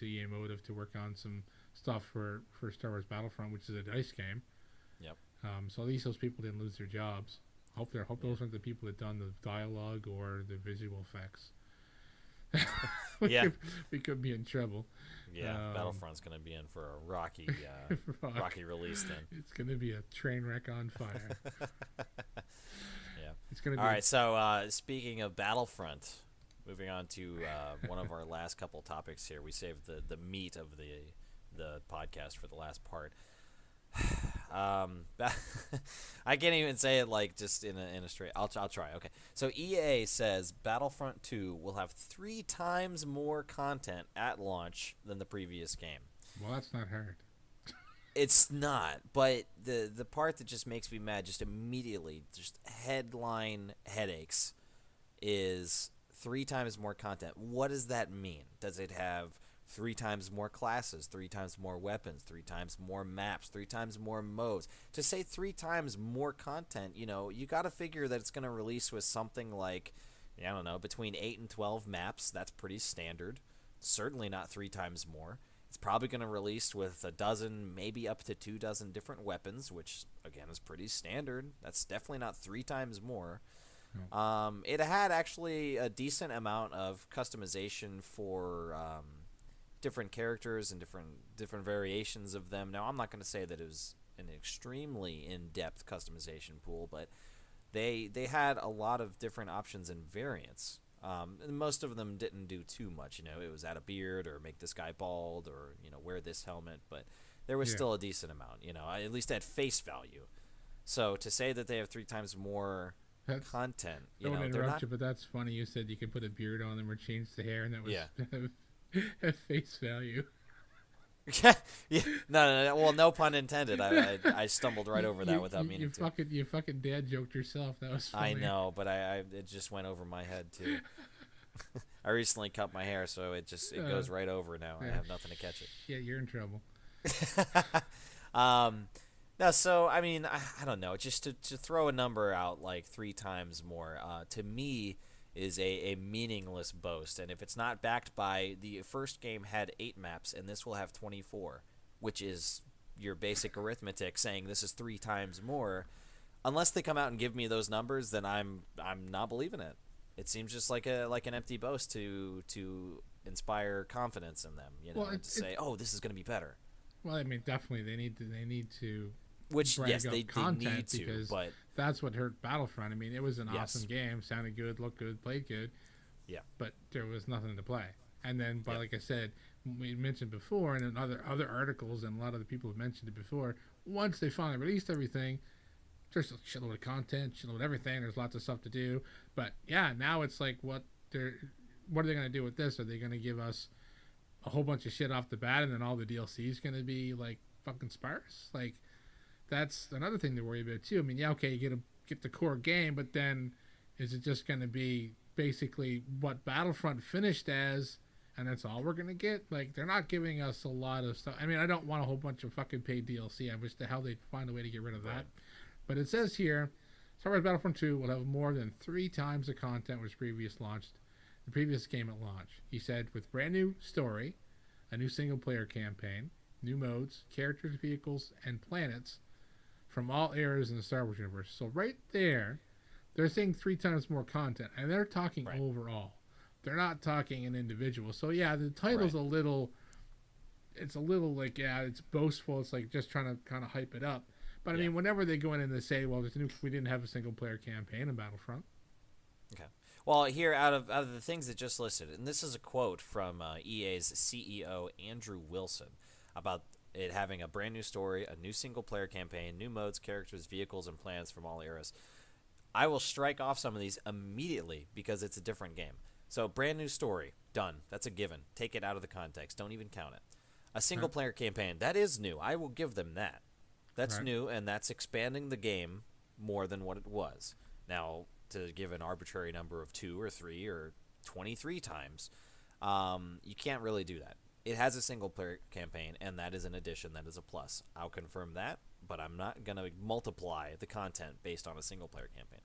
Speaker 2: EA Motive to work on some stuff for Star Wars Battlefront, which is a dice game.
Speaker 1: Yep.
Speaker 2: So at least those people didn't lose their jobs. Hope those aren't the people that done the dialogue or the visual effects. We could be in trouble.
Speaker 1: Yeah, Battlefront's going to be in for a rocky release then.
Speaker 2: It's going to be a train wreck on fire.
Speaker 1: Yeah.
Speaker 2: It's going to be.
Speaker 1: All right, so speaking of Battlefront, moving on to one of our last couple topics here. We saved the meat of the podcast for the last part. I can't even say it like just in a straight. I'll try. Okay, so EA says Battlefront 2 will have 3 times more content at launch than the previous game.
Speaker 2: Well, that's not hard.
Speaker 1: It's not, but the part that just makes me mad, just immediately, just headline headaches, is 3 times more content. What does that mean? Does it have 3 times more classes, 3 times more weapons, 3 times more maps, 3 times more modes? To say 3 times more content, you got to figure that it's going to release with something like, I don't know, between 8 and 12 maps. That's pretty standard. Certainly not 3 times more. It's probably going to release with a dozen, maybe up to 2 dozen different weapons, which, again, is pretty standard. That's definitely not 3 times more. It had actually a decent amount of customization for different characters and different variations of them. Now, I'm not going to say that it was an extremely in-depth customization pool, but they had a lot of different options and variants. And most of them didn't do too much. It was add a beard or make this guy bald or wear this helmet, but there was
Speaker 2: Yeah.
Speaker 1: still a decent amount. At least at face value. So to say that they have 3 times more
Speaker 2: That's
Speaker 1: content,
Speaker 2: don't
Speaker 1: they're
Speaker 2: interrupt
Speaker 1: not.
Speaker 2: you, but that's funny. You said you could put a beard on them or change the hair, and that was
Speaker 1: Yeah.
Speaker 2: at face value.
Speaker 1: Yeah. No. Well, no pun intended. I stumbled right over that without meaning to.
Speaker 2: You fucking dad joked yourself. That was funny.
Speaker 1: I know, but it just went over my head too. I recently cut my hair, so it goes right over now. I have nothing to catch it.
Speaker 2: Yeah, you're in trouble.
Speaker 1: No, so I mean, I don't know. Just to throw a number out like 3 times more, to me, is a meaningless boast. And if it's not backed by the first game had 8 maps, and this will have 24, which is your basic arithmetic saying this is 3 times more, unless they come out and give me those numbers, then I'm not believing it. It seems just like an empty boast to inspire confidence in them, and to say, oh, this is going to be better.
Speaker 2: Well, I mean, definitely they need to.
Speaker 1: Which,
Speaker 2: brag
Speaker 1: yes,
Speaker 2: up
Speaker 1: they
Speaker 2: content
Speaker 1: need to,
Speaker 2: because
Speaker 1: but
Speaker 2: that's what hurt Battlefront. I mean, it was an
Speaker 1: Yes.
Speaker 2: awesome game, sounded good, looked good, played good.
Speaker 1: Yeah.
Speaker 2: But there was nothing to play. And then,
Speaker 1: Yep.
Speaker 2: like I said, we mentioned before, and in other articles, and a lot of the people have mentioned it before. Once they finally released everything, there's a shitload of content, shitload of everything. There's lots of stuff to do. But yeah, now it's like, what are they going to do with this? Are they going to give us a whole bunch of shit off the bat, and then all the DLC is going to be like fucking sparse? Like, that's another thing to worry about too. I mean, yeah, okay, you get the core game, but then is it just going to be basically what Battlefront finished as, and that's all we're going to get? Like, they're not giving us a lot of stuff. I mean, I don't want a whole bunch of fucking paid DLC. I wish the hell they'd find a way to get rid of that.
Speaker 1: Right.
Speaker 2: But it says here, Star Wars Battlefront 2 will have more than 3 times the content was the previous game at launch. He said, with brand new story, a new single player campaign, new modes, characters, vehicles, and planets from all eras in the Star Wars universe. So right there, they're saying 3 times more content, and they're talking
Speaker 1: Right.
Speaker 2: overall. They're not talking an individual. So yeah, the title's
Speaker 1: Right.
Speaker 2: it's a little like, yeah, it's boastful. It's like just trying to kind of hype it up. But I
Speaker 1: Yeah.
Speaker 2: mean, whenever they go in and they say, well, we didn't have a single player campaign in Battlefront.
Speaker 1: Okay. Well, here out of the things that just listed, and this is a quote from EA's CEO Andrew Wilson about it having a brand new story, a new single player campaign, new modes, characters, vehicles, and plans from all eras. I will strike off some of these immediately because it's a different game. So, brand new story, done. That's a given. Take it out of the context. Don't even count it. A single player campaign, that is new. I will give them that. That's
Speaker 2: Right.
Speaker 1: new, and that's expanding the game more than what it was. Now, to give an arbitrary number of 2 or 3 or 23 times, you can't really do that. It has a single player campaign, and that is an addition. That is a plus. I'll confirm that, but I'm not going to multiply the content based on a single player campaign.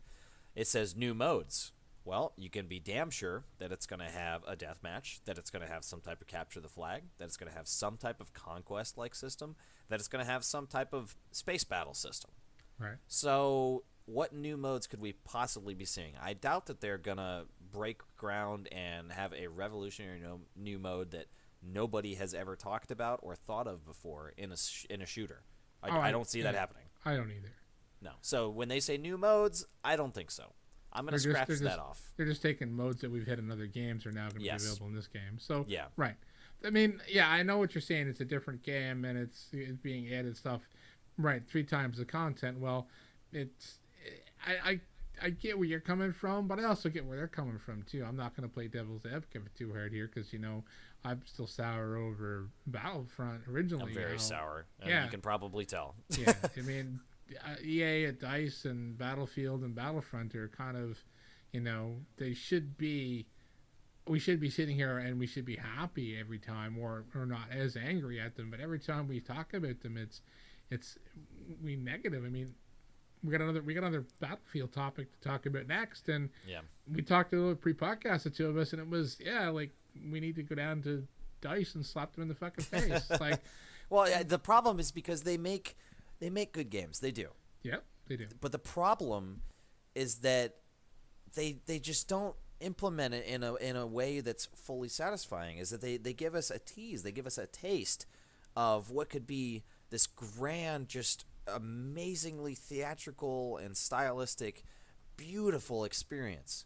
Speaker 1: It says new modes. Well, you can be damn sure that it's going to have a deathmatch, that it's going to have some type of capture the flag, that it's going to have some type of conquest-like system, that it's going to have some type of space battle system.
Speaker 2: Right.
Speaker 1: So what new modes could we possibly be seeing? I doubt that they're going to break ground and have a revolutionary new mode that nobody has ever talked about or thought of before in a shooter. I don't see that happening.
Speaker 2: I don't either.
Speaker 1: No. So when they say new modes, I don't think so. I'm going to scratch that off.
Speaker 2: They're just taking modes that we've had in other games are now going to be available in this game. So
Speaker 1: Yeah.
Speaker 2: right. I mean, yeah, I know what you're saying. It's a different game and it's being added stuff. Right, 3 times the content. Well, I get where you're coming from, but I also get where they're coming from too. I'm not going to play devil's advocate too hard here because I'm still sour over Battlefront originally.
Speaker 1: I'm very sour.
Speaker 2: Yeah.
Speaker 1: You can probably tell.
Speaker 2: Yeah, I mean, EA at DICE and Battlefield and Battlefront are kind of, they should be. We should be sitting here and we should be happy every time, or not as angry at them. But every time we talk about them, it's we negative. I mean, we got another Battlefield topic to talk about next, and
Speaker 1: Yeah.
Speaker 2: we talked a little pre-podcast, the two of us, and it was like we need to go down to DICE and slap them in the fucking face. Like,
Speaker 1: Well, the problem is because they make good games. They do.
Speaker 2: yep, they do.
Speaker 1: But the problem is that they just don't implement it in a way that's fully satisfying. Is that they give us a tease, they give us a taste of what could be this grand, just amazingly theatrical and stylistic, beautiful experience.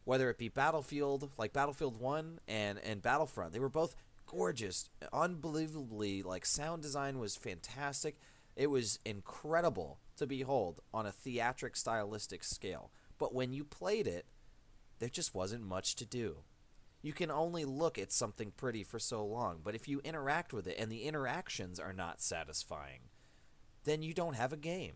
Speaker 1: whether it be Battlefield, like Battlefield 1 and Battlefront. They were both gorgeous, unbelievably, like, sound design was fantastic. It was incredible to behold on a theatric stylistic scale. But when you played it, there just wasn't much to do. You can only look at something pretty for so long, but if you interact with it and the interactions are not satisfying, then you don't have a game.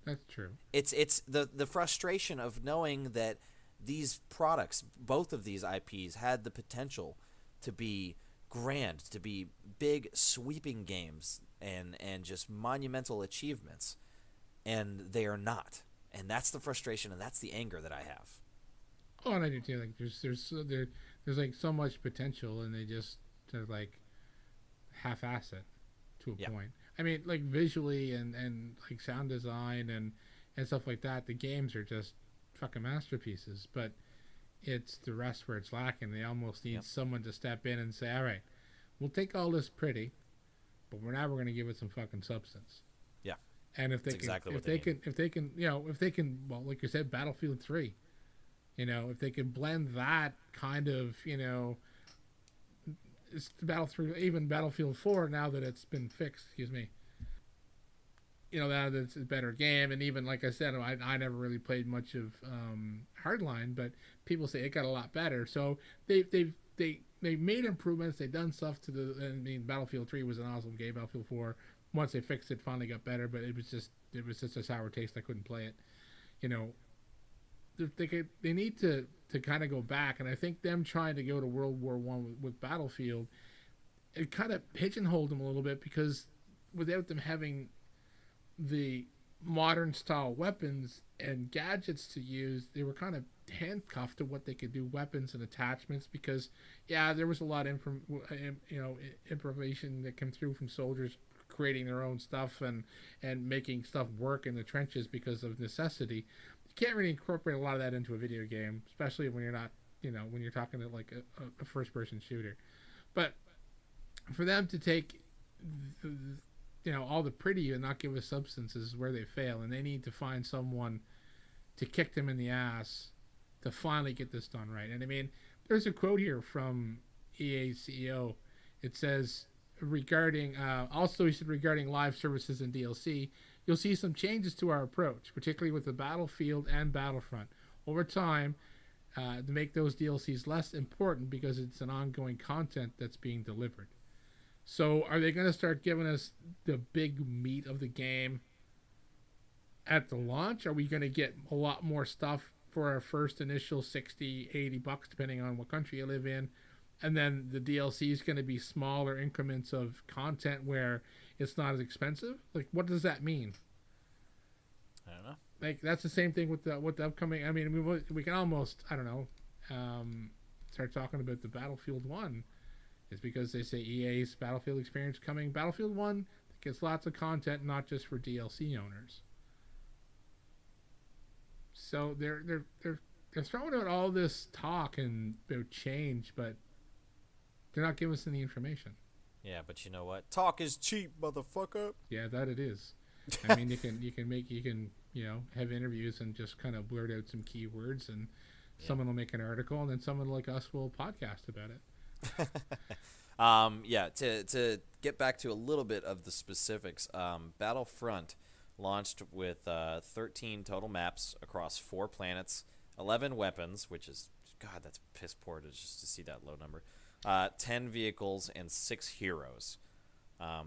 Speaker 2: That's true.
Speaker 1: It's the frustration of knowing that these products, both of these IPs, had the potential to be grand, to be big, sweeping games and just monumental achievements, and they are not. And that's the frustration and that's the anger that I have.
Speaker 2: Oh, and I do too. Like there's like so much potential, and they just like half-ass it to a point. I mean, like visually and like sound design and stuff like that. The games are just fucking masterpieces, but it's the rest where it's lacking. They almost need someone to step in and say, "All right, we'll take all this pretty, but we're going to give it some fucking substance."
Speaker 1: Yeah,
Speaker 2: and if they can, well, like you said, Battlefield 3. If they can blend that kind of, it's even Battlefield 4 now that it's been fixed, now that it's a better game. And even, like I said, I never really played much of Hardline, but people say it got a lot better. So they made improvements. They've done stuff Battlefield 3 was an awesome game. Battlefield 4, once they fixed it, finally got better, but it was just a sour taste. I couldn't play it. They need to kind of go back, and I think them trying to go to World War One with Battlefield, it kind of pigeonholed them a little bit, because without them having the modern style weapons and gadgets to use, they were kind of handcuffed to what they could do, weapons and attachments, because there was a lot of improvisation that came through from soldiers creating their own stuff and making stuff work in the trenches because of necessity. You can't really incorporate a lot of that into a video game, especially when you're not, when you're talking to like a first-person shooter. But for them to take, all the pretty and not give us substance is where they fail, and they need to find someone to kick them in the ass to finally get this done right. And I mean, there's a quote here from EA's CEO. It says, regarding live services and DLC, you'll see some changes to our approach, particularly with the Battlefield and Battlefront over time, to make those DLCs less important because it's an ongoing content that's being delivered. So are they going to start giving us the big meat of the game at the launch? Are we going to get a lot more stuff for our first initial $60-$80, depending on what country you live in? And then the DLC is going to be smaller increments of content where it's not as expensive? Like, what does that mean?
Speaker 1: I don't know.
Speaker 2: Like, that's the same thing with the upcoming. I mean, we can almost, I don't know, start talking about the Battlefield 1. It's because they say EA's Battlefield experience coming. Battlefield 1 gets lots of content, not just for DLC owners. So they're throwing out all this talk and about change, but they're not giving us any information.
Speaker 1: Yeah, but you know what? Talk is cheap, motherfucker.
Speaker 2: Yeah, that it is. I mean, you can have interviews and just kind of blurt out some keywords, and someone will make an article, and then someone like us will podcast about it.
Speaker 1: To get back to a little bit of the specifics, Battlefront launched with 13 total maps across 4 planets, 11 weapons, which is, God, that's piss poor to see that low number. 10 vehicles and 6 heroes.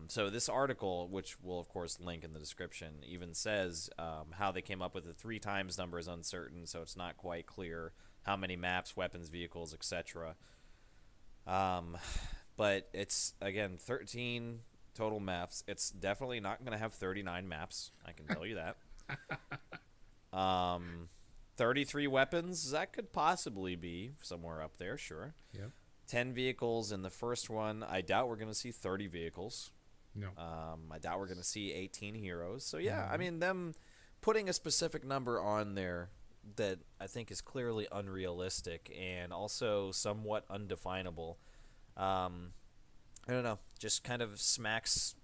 Speaker 1: So this article, which we'll of course link in the description, even says how they came up with the 3 times number is uncertain, so it's not quite clear how many maps, weapons, vehicles, etc. But it's, again, 13 total maps. It's definitely not going to have 39 maps, I can tell you that. 33 weapons, that could possibly be somewhere up there, sure.
Speaker 2: Yep.
Speaker 1: 10 vehicles in the first one. I doubt we're going to see 30 vehicles.
Speaker 2: No.
Speaker 1: I doubt we're going to see 18 heroes. So, yeah, I mean, them putting a specific number on there that I think is clearly unrealistic and also somewhat undefinable. I don't know. Just kind of smacks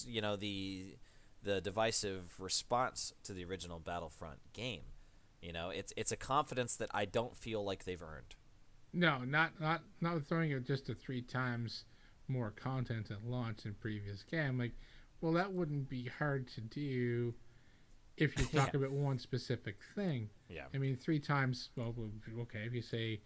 Speaker 1: the divisive response to the original Battlefront game. You know, it's a confidence that I don't feel like they've earned.
Speaker 2: No, not throwing it just to 3 times more content at launch than previous game. Like, well, that wouldn't be hard to do if you
Speaker 1: Yeah,
Speaker 2: talk about one specific thing.
Speaker 1: yeah,
Speaker 2: I mean, 3 times. Well, okay, if you say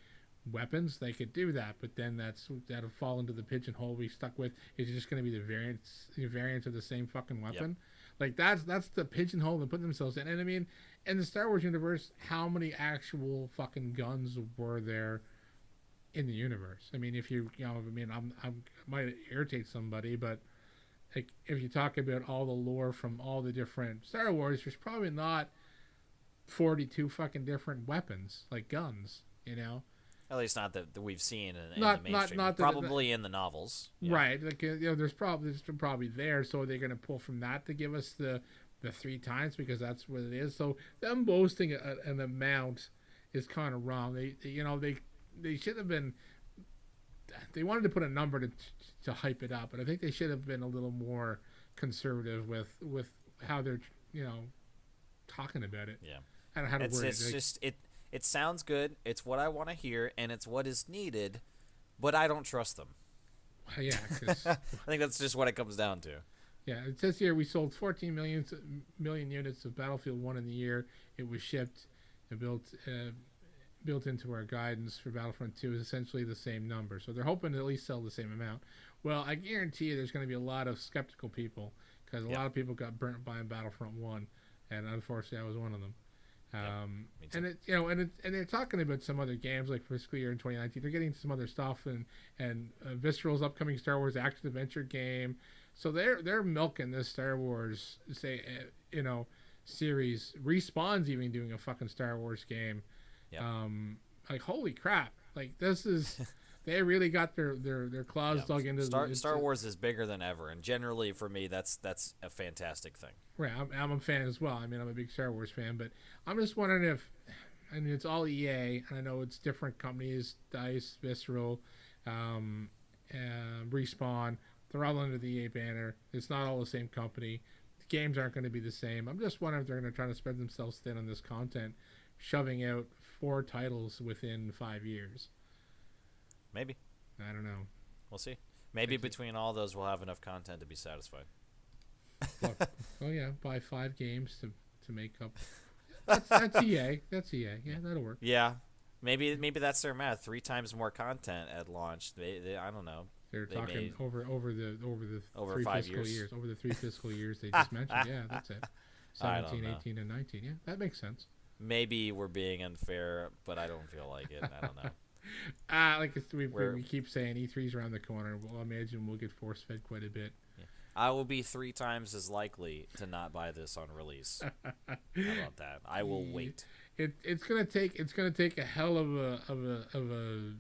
Speaker 2: weapons, they could do that, but then that'll fall into the pigeonhole we stuck with. Is it just going to be the variants of the same fucking
Speaker 1: yep,
Speaker 2: weapon? Like that's the pigeonhole they put themselves in. And I mean, in the Star Wars universe, how many actual fucking guns were there in the universe? I mean, if I mean, I might irritate somebody, but like if you talk about all the lore from all the different Star Wars, there's probably not 42 fucking different weapons like guns. You know,
Speaker 1: at least not that we've seen in the
Speaker 2: not
Speaker 1: mainstream.
Speaker 2: not
Speaker 1: Probably in the novels. Yeah.
Speaker 2: right. Like there's probably there, so they're gonna pull from that to give us the 3 times because that's what it is. So them boasting an amount is kind of wrong. They should have been. They wanted to put a number to hype it up, but I think they should have been a little more conservative with how they're talking about it.
Speaker 1: Yeah.
Speaker 2: I don't know how to word it.
Speaker 1: It's just it sounds good. It's what I want to hear, and it's what is needed, but I don't trust them.
Speaker 2: Yeah,
Speaker 1: I think that's just what it comes down to.
Speaker 2: yeah. It says here we sold 14 million units of Battlefield 1 in the year it was shipped and built into our guidance for Battlefront 2 is essentially the same number. So they're hoping to at least sell the same amount. Well, I guarantee you there's going to be a lot of skeptical people because a lot of people got burnt buying Battlefront 1, and unfortunately I was one of them. And they're talking about some other games like fiscal year in 2019. They're getting some other stuff and Visceral's upcoming Star Wars action adventure game. So they're milking this Star Wars series. Respawn's even doing a fucking Star Wars game.
Speaker 1: Yep.
Speaker 2: Like holy crap! Like this is they really got their claws dug into
Speaker 1: Star Wars is bigger than ever, and generally for me that's a fantastic thing.
Speaker 2: Right, I'm a fan as well. I mean, I'm a big Star Wars fan, but I'm just wondering if, I mean, it's all EA, and I know it's different companies, DICE, Visceral, Respawn. They're all under the EA banner. It's not all the same company. The games aren't going to be the same. I'm just wondering if they're going to try to spread themselves thin on this content, shoving out 4 titles within 5 years.
Speaker 1: Maybe.
Speaker 2: I don't know.
Speaker 1: We'll see. Maybe between all those we'll have enough content to be satisfied.
Speaker 2: Look, oh yeah, buy 5 games to make up. That's EA. That's EA. Yeah, that'll work.
Speaker 1: Yeah, maybe that's their math. 3 times more content at launch. They I don't know.
Speaker 2: They're talking over the
Speaker 1: over
Speaker 2: 3
Speaker 1: 5
Speaker 2: fiscal
Speaker 1: years.
Speaker 2: Over the 3 fiscal years they just mentioned. Yeah, that's it. 17, 18, and 19. Yeah, that makes sense.
Speaker 1: Maybe we're being unfair, but I don't feel like it. I don't know.
Speaker 2: Like we keep saying, E3's around the corner. Well, I imagine we'll get force fed quite a bit.
Speaker 1: Yeah. I will be 3 times as likely to not buy this on release. How about that? I will wait.
Speaker 2: It's gonna take a hell of a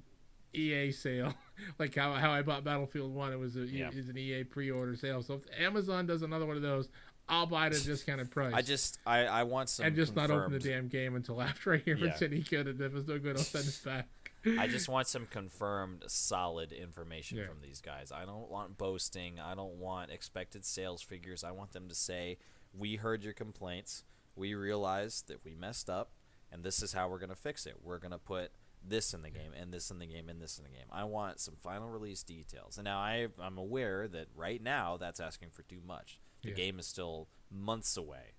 Speaker 2: EA sale, like how I bought Battlefield 1. It was an EA pre-order sale. So if Amazon does another one of those, I'll buy it at a discounted price.
Speaker 1: I want some
Speaker 2: and just
Speaker 1: confirmed.
Speaker 2: Not open the damn game until after I hear it said he could, and if it's no good, I'll send it back.
Speaker 1: I just want some confirmed, solid information from these guys. I don't want boasting. I don't want expected sales figures. I want them to say, we heard your complaints. We realized that we messed up, and this is how we're going to fix it. We're going to put this in the game, and this in the game, and this in the game. I want some final release details. And now I'm aware that right now that's asking for too much. The game is still months away.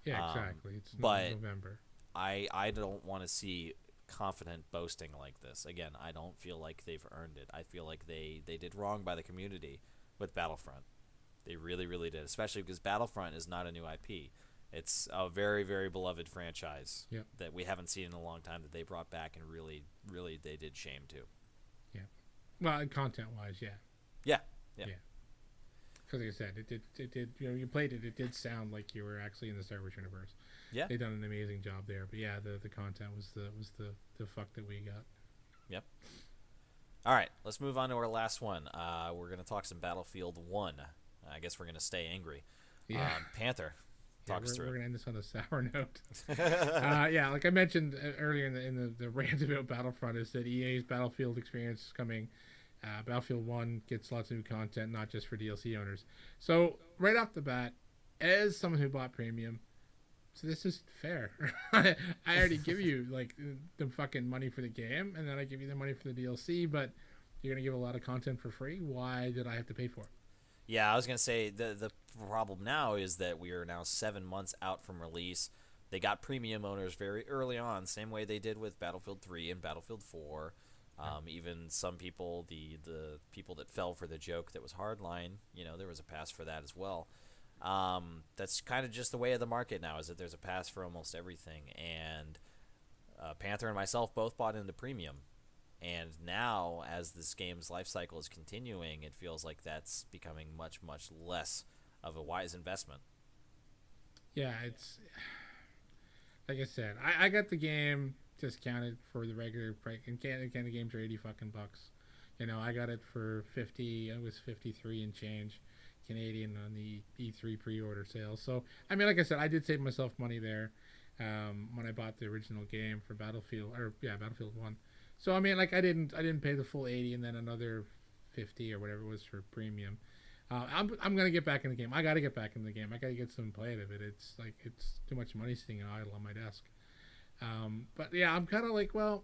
Speaker 2: Yeah, exactly. It's November.
Speaker 1: I don't want to see confident boasting like this. Again, I don't feel like they've earned it. I feel like they did wrong by the community with Battlefront. They really, really did, especially because Battlefront is not a new IP. It's a very, very beloved franchise that we haven't seen in a long time that they brought back and really, really they did shame to.
Speaker 2: Yeah. Well, content-wise, yeah.
Speaker 1: Yeah.
Speaker 2: Because like I said, it did. You played it. It did sound like you were actually in the Star Wars universe.
Speaker 1: Yeah,
Speaker 2: they done an amazing job there. But yeah, the content was the fuck that we got.
Speaker 1: Yep. All right, let's move on to our last one. We're gonna talk some Battlefield 1. I guess we're gonna stay angry.
Speaker 2: Yeah.
Speaker 1: Panther. Talk us through.
Speaker 2: We're gonna end this on a sour note. Yeah, like I mentioned earlier in the rant about Battlefront, is that EA's Battlefield experience is coming. Battlefield 1 gets lots of new content, not just for DLC owners. So right off the bat, as someone who bought Premium, So this is fair. I already give you like the fucking money for the game, and then I give you the money for the DLC, but you're gonna give a lot of content for free. Why did I have to pay for it?
Speaker 1: Yeah, I was gonna say the problem now is that we are now 7 months out from release. They got premium owners very early on, same way they did with Battlefield 3 and Battlefield 4. Even some people, the people that fell for the joke that was hardline, there was a pass for that as well. That's kind of just the way of the market now, is that there's a pass for almost everything. And Panther and myself both bought into premium. And now, as this game's life cycle is continuing, it feels like that's becoming much, much less of a wise investment.
Speaker 2: Yeah, it's like I said. I got the game discounted for the regular price. And Canada games are 80 fucking bucks. I got it for 50. It was 53 and change Canadian on the E3 pre-order sale. So I mean, like I said, I did save myself money there when I bought the original game for Battlefield 1. So I mean, like I didn't pay the full 80 and then another 50 or whatever it was for premium. I'm gonna get back in the game. I gotta get back in the game. I gotta get some play out of it. It's too much money sitting idle on my desk. But yeah, I'm kind of like, well,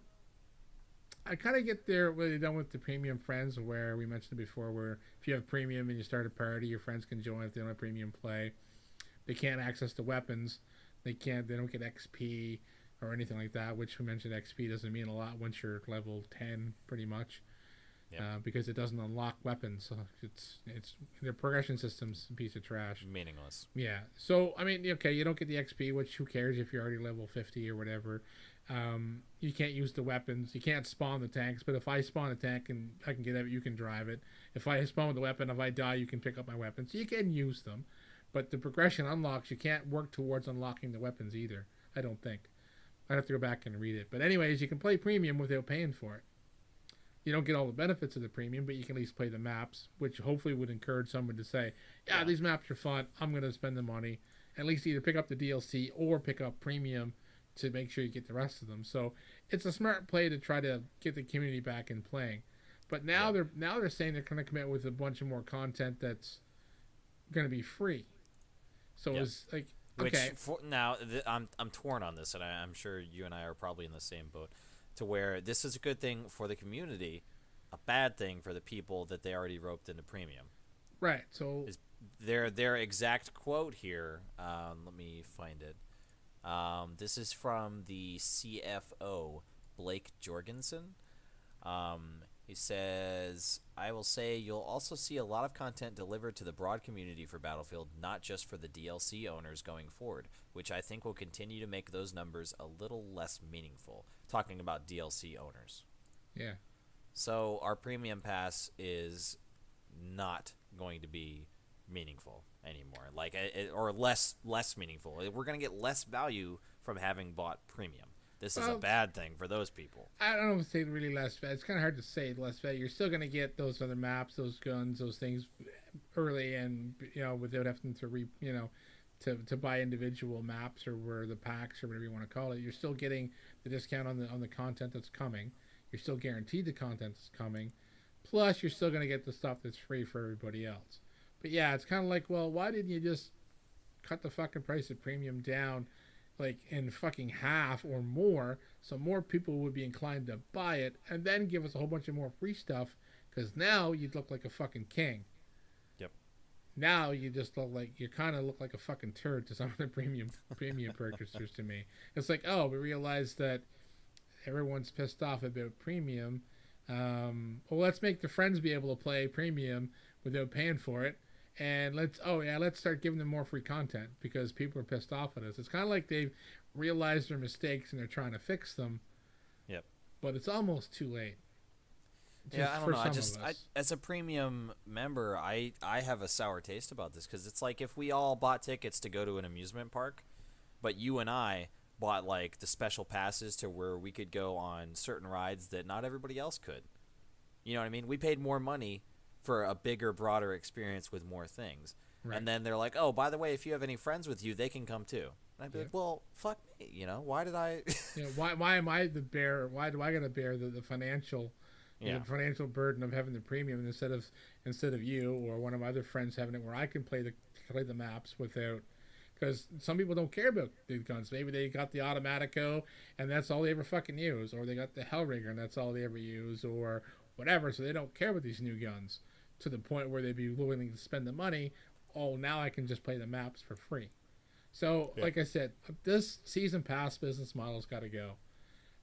Speaker 2: I kind of get there what they've done with the premium friends, where we mentioned before, where if you have premium and you start a party, your friends can join if they don't have premium play. They can't access the weapons. They don't get XP or anything like that, which we mentioned XP doesn't mean a lot once you're level 10 pretty much.
Speaker 1: Yep.
Speaker 2: Because it doesn't unlock weapons. So it's their progression system's a piece of trash.
Speaker 1: Meaningless.
Speaker 2: Yeah. So I mean, okay, you don't get the XP, which who cares if you're already level 50 or whatever. You can't use the weapons. You can't spawn the tanks. But if I spawn a tank and I can get it, you can drive it. If I spawn with the weapon, if I die, you can pick up my weapon. So you can use them. But the progression unlocks. You can't work towards unlocking the weapons either. I don't think. I'd have to go back and read it. But anyways, you can play premium without paying for it. You don't get all the benefits of the premium, but you can at least play the maps, which hopefully would encourage someone to say, yeah, these maps are fun. I'm going to spend the money. At least either pick up the DLC or pick up premium to make sure you get the rest of them. So it's a smart play to try to get the community back in playing. But now they're saying they're going to come out with a bunch of more content that's going to be free. So it's like, okay.
Speaker 1: I'm torn on this, and I'm sure you and I are probably in the same boat. To where this is a good thing for the community, a bad thing for the people that they already roped into premium.
Speaker 2: Right. So
Speaker 1: is their exact quote here. Let me find it. This is from the CFO, Blake Jorgensen. He says, I will say you'll also see a lot of content delivered to the broad community for Battlefield, not just for the DLC owners going forward, which I think will continue to make those numbers a little less meaningful. Talking about DLC owners.
Speaker 2: Yeah.
Speaker 1: So our premium pass is not going to be meaningful anymore, or less meaningful. We're going to get less value from having bought premium. This is a bad thing for those people.
Speaker 2: I don't know if it's say really less value. It's kind of hard to say less value. You're still going to get those other maps, those guns, those things early, and without having to to buy individual maps or where the packs or whatever you want to call it. You're still getting the discount on the content that's coming. You're still guaranteed the content that's coming. Plus, you're still going to get the stuff that's free for everybody else. But yeah, it's kind of like, well, why didn't you just cut the fucking price of premium down like in fucking half or more, so more people would be inclined to buy it, and then give us a whole bunch of more free stuff, because now you'd look like a fucking king.
Speaker 1: Yep.
Speaker 2: Now you just look like a fucking turd to some of the premium purchasers to me. It's like, oh, we realized that everyone's pissed off about premium. Well, let's make the friends be able to play premium without paying for it. And let's start giving them more free content because people are pissed off at us. It's kind of like they've realized their mistakes and they're trying to fix them.
Speaker 1: Yep.
Speaker 2: But it's almost too late.
Speaker 1: I don't know. As a premium member, I have a sour taste about this because it's like if we all bought tickets to go to an amusement park, but you and I bought like the special passes to where we could go on certain rides that not everybody else could. You know what I mean? We paid more money for a bigger, broader experience with more things. Right. And then they're like, oh, by the way, if you have any friends with you, they can come too. And I'd be like, well, fuck me, why did I...
Speaker 2: why am I the bearer? Why do I got to bear the financial the financial burden of having the premium instead of you or one of my other friends having it where I can play the maps without... Because some people don't care about the guns. Maybe they got the Automatico and that's all they ever fucking use, or they got the Hellraiser and that's all they ever use, or whatever. So they don't care about these new guns to the point where they'd be willing to spend the money. Oh, now I can just play the maps for free. So, like I said, this season pass business model's got to go.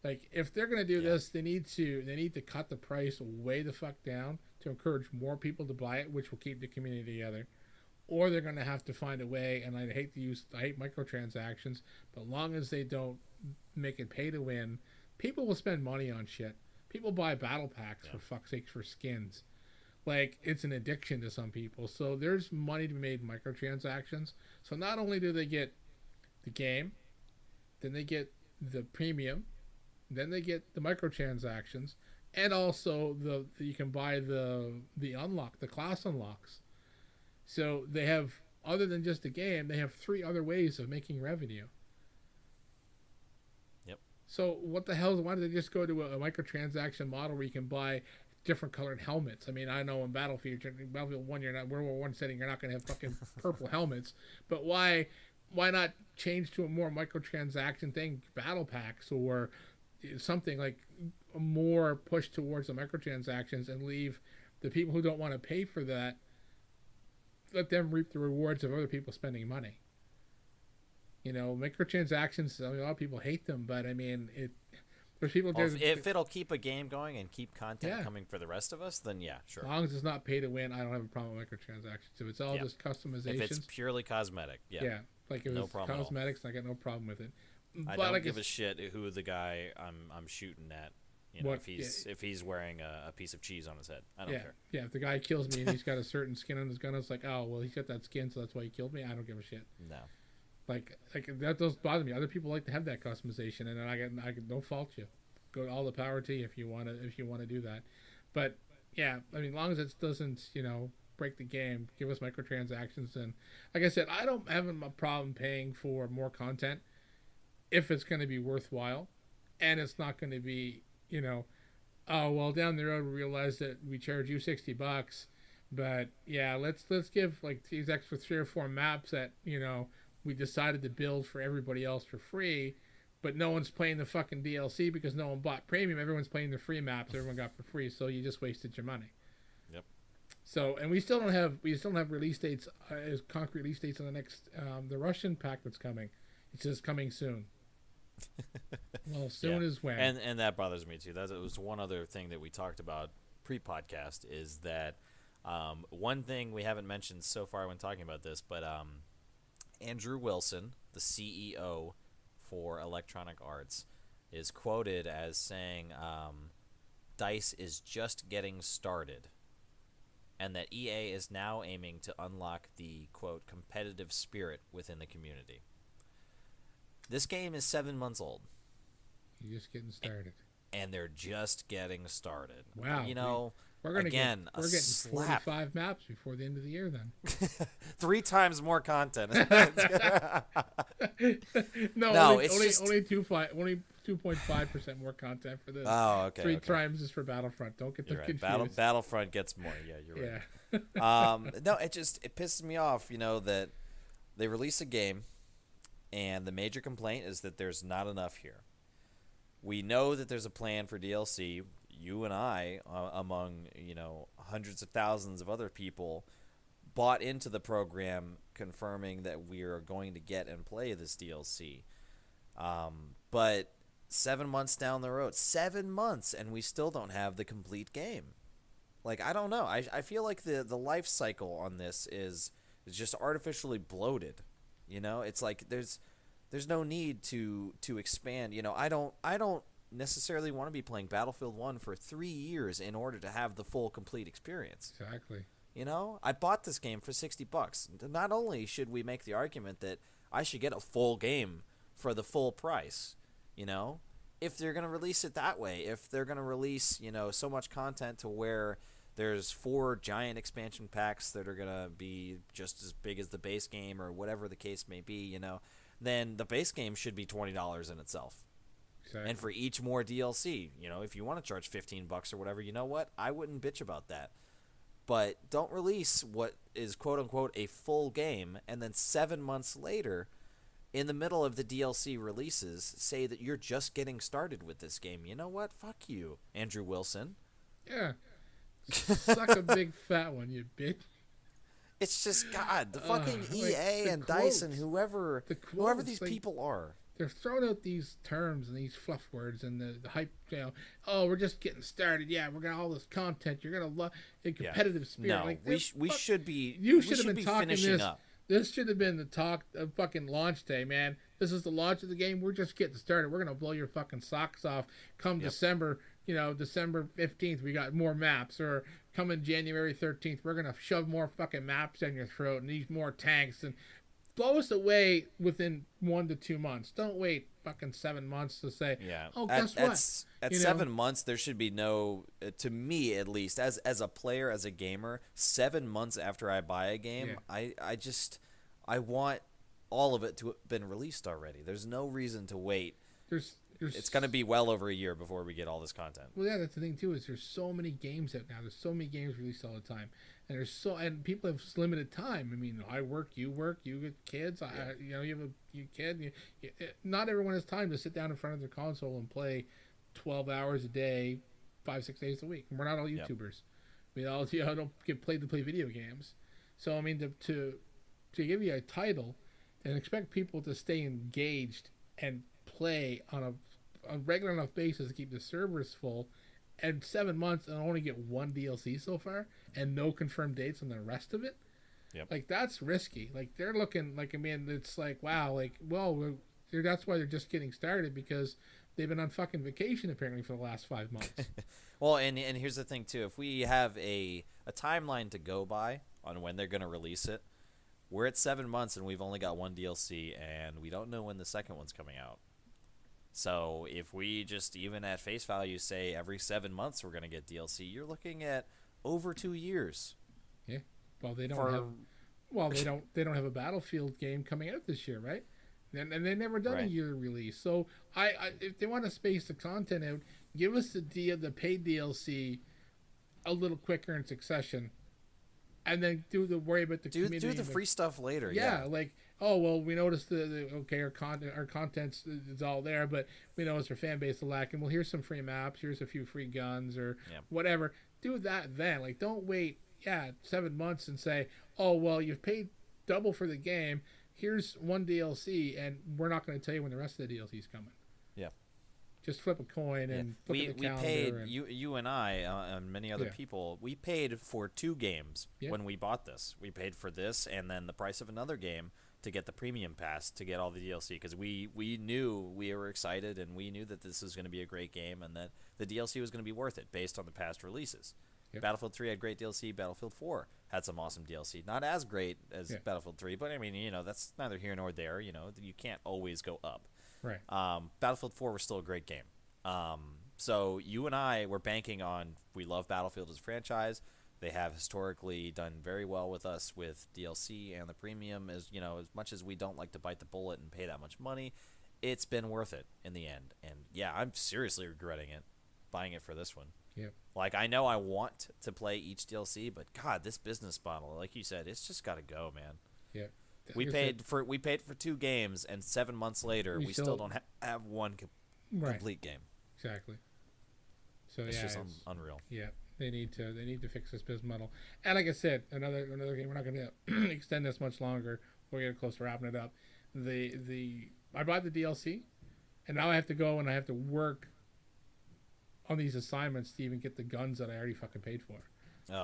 Speaker 2: Like, if they're gonna do this, they need to cut the price way the fuck down to encourage more people to buy it, which will keep the community together. Or they're gonna have to find a way. And I hate microtransactions, but long as they don't make it pay to win, people will spend money on shit. People buy battle packs for fuck's sakes for skins. Like, it's an addiction to some people. So there's money to be made in microtransactions. So not only do they get the game, then they get the premium, then they get the microtransactions, and also you can buy the unlock, the class unlocks. So they have, other than just the game, they have 3 other ways of making revenue.
Speaker 1: Yep.
Speaker 2: So what the hell? Why don't they just go to a microtransaction model where you can buy different colored helmets? I mean, I know in Battlefield 1, you're not World War One setting, you're not going to have fucking purple helmets. But why not change to a more microtransaction thing, battle packs, or something like more push towards the microtransactions, and leave the people who don't want to pay for that, let them reap the rewards of other people spending money. You know, microtransactions, I mean, a lot of people hate them, but I mean, there's people.
Speaker 1: Well, if it'll keep a game going and keep content coming for the rest of us, then yeah, sure.
Speaker 2: As long as it's not pay to win, I don't have a problem with microtransactions. So it's all just customizations.
Speaker 1: If it's purely cosmetic, yeah.
Speaker 2: Like if it's cosmetics, I got no problem with it.
Speaker 1: I don't give a shit who the guy I'm shooting at. You know, if he's wearing a piece of cheese on his head, I don't care.
Speaker 2: Yeah, if the guy kills me and he's got a certain skin on his gun, it's like, oh well, he's got that skin, so that's why he killed me. I don't give a shit.
Speaker 1: No.
Speaker 2: Like that does bother me. Other people like to have that customization, and I don't fault you. Go all the power to you if you want to do that. But yeah, I mean, as long as it doesn't break the game, give us microtransactions, and like I said, I don't have a problem paying for more content if it's going to be worthwhile, and it's not going to be oh well, down the road we realize that we charge you $60, but yeah, let's give like these extra 3 or 4 maps that we decided to build for everybody else for free, but no one's playing the fucking DLC because no one bought premium. Everyone's playing the free maps everyone got for free, so you just wasted your money.
Speaker 1: Yep.
Speaker 2: So, and we still don't have release dates, concrete release dates on the next the Russian pack that's coming. It's just coming soon. Well, soon is when.
Speaker 1: And that bothers me too. That was one other thing that we talked about pre-podcast, is that one thing we haven't mentioned so far when talking about this, but Andrew Wilson, the CEO for Electronic Arts, is quoted as saying DICE is just getting started, and that EA is now aiming to unlock the, quote, competitive spirit within the community. This game is 7 months old.
Speaker 2: You're just getting started.
Speaker 1: And they're just getting started.
Speaker 2: Wow. We're getting 45 maps before the end of the year then.
Speaker 1: 3 times more content.
Speaker 2: only 2.5% more content for this.
Speaker 1: Oh, okay.
Speaker 2: 3 times is for Battlefront. Don't get them confused.
Speaker 1: Battlefront gets more. Yeah, you're right. No, it pisses me off, that they release a game and the major complaint is that there's not enough here. We know that there's a plan for DLC. You and I, among hundreds of thousands of other people, bought into the program, confirming that we are going to get and play this DLC. But 7 months down the road, 7 months, and we still don't have the complete game. Like, I don't know. I feel like the life cycle on this is just artificially bloated. It's like there's no need to expand. I don't necessarily want to be playing Battlefield 1 for 3 years in order to have the full complete experience.
Speaker 2: Exactly.
Speaker 1: I bought this game for $60. Not only should we make the argument that I should get a full game for the full price, if they're going to release it that way, if they're going to release, so much content to where there's 4 giant expansion packs that are going to be just as big as the base game or whatever the case may be, then the base game should be $20 in itself.
Speaker 2: Exactly.
Speaker 1: And for each more DLC, if you want to charge $15 or whatever, you know what? I wouldn't bitch about that. but don't release what is quote unquote a full game, and then 7 months later, in the middle of the DLC releases, say that you're just getting started with this game. You know what? Fuck you, Andrew Wilson.
Speaker 2: Yeah. Suck a big fat one, you bitch.
Speaker 1: It's just, God, the fucking EA and
Speaker 2: quotes,
Speaker 1: DICE and whoever these people are.
Speaker 2: They're throwing out these terms and these fluff words and the hype, oh, we're just getting started. Yeah, we're got all this content. You're going to love a competitive spirit.
Speaker 1: No,
Speaker 2: like,
Speaker 1: we should be
Speaker 2: talking
Speaker 1: finishing up.
Speaker 2: This should have been the talk of fucking launch day, man. This is the launch of the game. We're just getting started. We're going to blow your fucking socks off come December, December 15th. We got more maps. Or coming January 13th, we're going to shove more fucking maps down your throat and need more tanks. And blow us away within 1 to 2 months. Don't wait fucking 7 months to say, guess what?
Speaker 1: At 7 months, there should be no, to me at least, as a player, as a gamer, 7 months after I buy a game, I want all of it to have been released already. There's no reason to wait. It's going to be well over a year before we get all this content.
Speaker 2: Well, yeah, that's the thing too. Is there's so many games out now. There's so many games released all the time, and people have limited time. I mean, I work, you get kids. You have a kid. Not everyone has time to sit down in front of their console and play 12 hours a day, 5-6 days a week. We're not all YouTubers. We all don't get paid to play video games. So I mean, to give you a title and expect people to stay engaged and play on a regular enough basis to keep the servers full, and 7 months and only get one DLC so far and no confirmed dates on the rest of it. Like, that's risky. Like, they're looking like, I mean, it's like, wow, like, well, that's why they're just getting started, because they've been on fucking vacation apparently for the last 5 months.
Speaker 1: Well, and here's the thing too. If we have a timeline to go by on when they're going to release it, we're at 7 months and we've only got one DLC and we don't know when the second one's coming out. So if we just, even at face value, say every 7 months we're going to get DLC, you're looking at over 2 years.
Speaker 2: Yeah. Well, they don't have a Battlefield game coming out this year, right? And they've never done a year release. So I if they want to space the content out, give us the paid DLC a little quicker in succession, and then worry about the community.
Speaker 1: Do the free stuff later.
Speaker 2: Yeah, like, oh well, we noticed our content's is all there, but we noticed our fan base is lacking. Well, here's some free maps. Here's a few free guns or whatever. Do that then. Like, don't wait 7 months and say, oh well, you've paid double for the game. Here's one DLC, and we're not going to tell you when the rest of the DLC is coming. Yeah. Just flip a coin and look at the calendar.
Speaker 1: We paid, you and I and many other people, we paid for 2 games when we bought this. We paid for this and then the price of another game to get the premium pass to get all the DLC, because we knew, we were excited, and we knew that this was going to be a great game and that the DLC was going to be worth it based on the past releases. Yep. Battlefield 3 had great DLC. Battlefield 4 had some awesome DLC. Not as great as Battlefield 3, but I mean, that's neither here nor there. You can't always go up.
Speaker 2: Right.
Speaker 1: Battlefield 4 was still a great game. So you and I were banking on, we love Battlefield as a franchise. They have historically done very well with us with DLC and the premium. As much as we don't like to bite the bullet and pay that much money, it's been worth it in the end. And I'm seriously regretting it, buying it for this one.
Speaker 2: Yep.
Speaker 1: Like, I know I want to play each DLC, but God, this business model, like you said, it's just got to go, man.
Speaker 2: Yeah.
Speaker 1: We paid for 2 games, and 7 months later, we still don't have one complete game.
Speaker 2: Exactly. So
Speaker 1: it's just unreal.
Speaker 2: Yeah, they need to fix this business model. And like I said, another game. We're not going to extend this much longer. We're getting close to wrapping it up. I bought the DLC, and now I have to go and I have to work on these assignments to even get the guns that I already fucking paid for.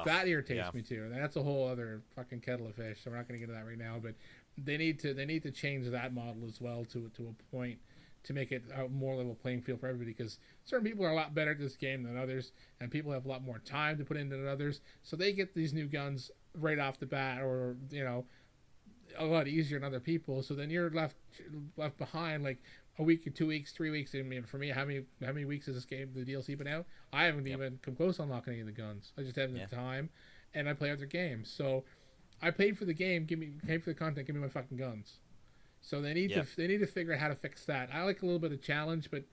Speaker 2: That irritates me too. That's a whole other fucking kettle of fish. So we're not going to get into that right now. But they need to change that model as well to a point to make it a more level playing field for everybody. Because certain people are a lot better at this game than others, and people have a lot more time to put into than others. So they get these new guns right off the bat, or a lot easier than other people. So then you're left behind like a week or 2 weeks, 3 weeks. I mean, for me, how many weeks has this game, the DLC, been out? I haven't even come close to unlocking any of the guns. I just haven't the time, and I play other games. So I paid for the game. Paid for the content. Give me my fucking guns. So they need to figure out how to fix that. I like a little bit of challenge, but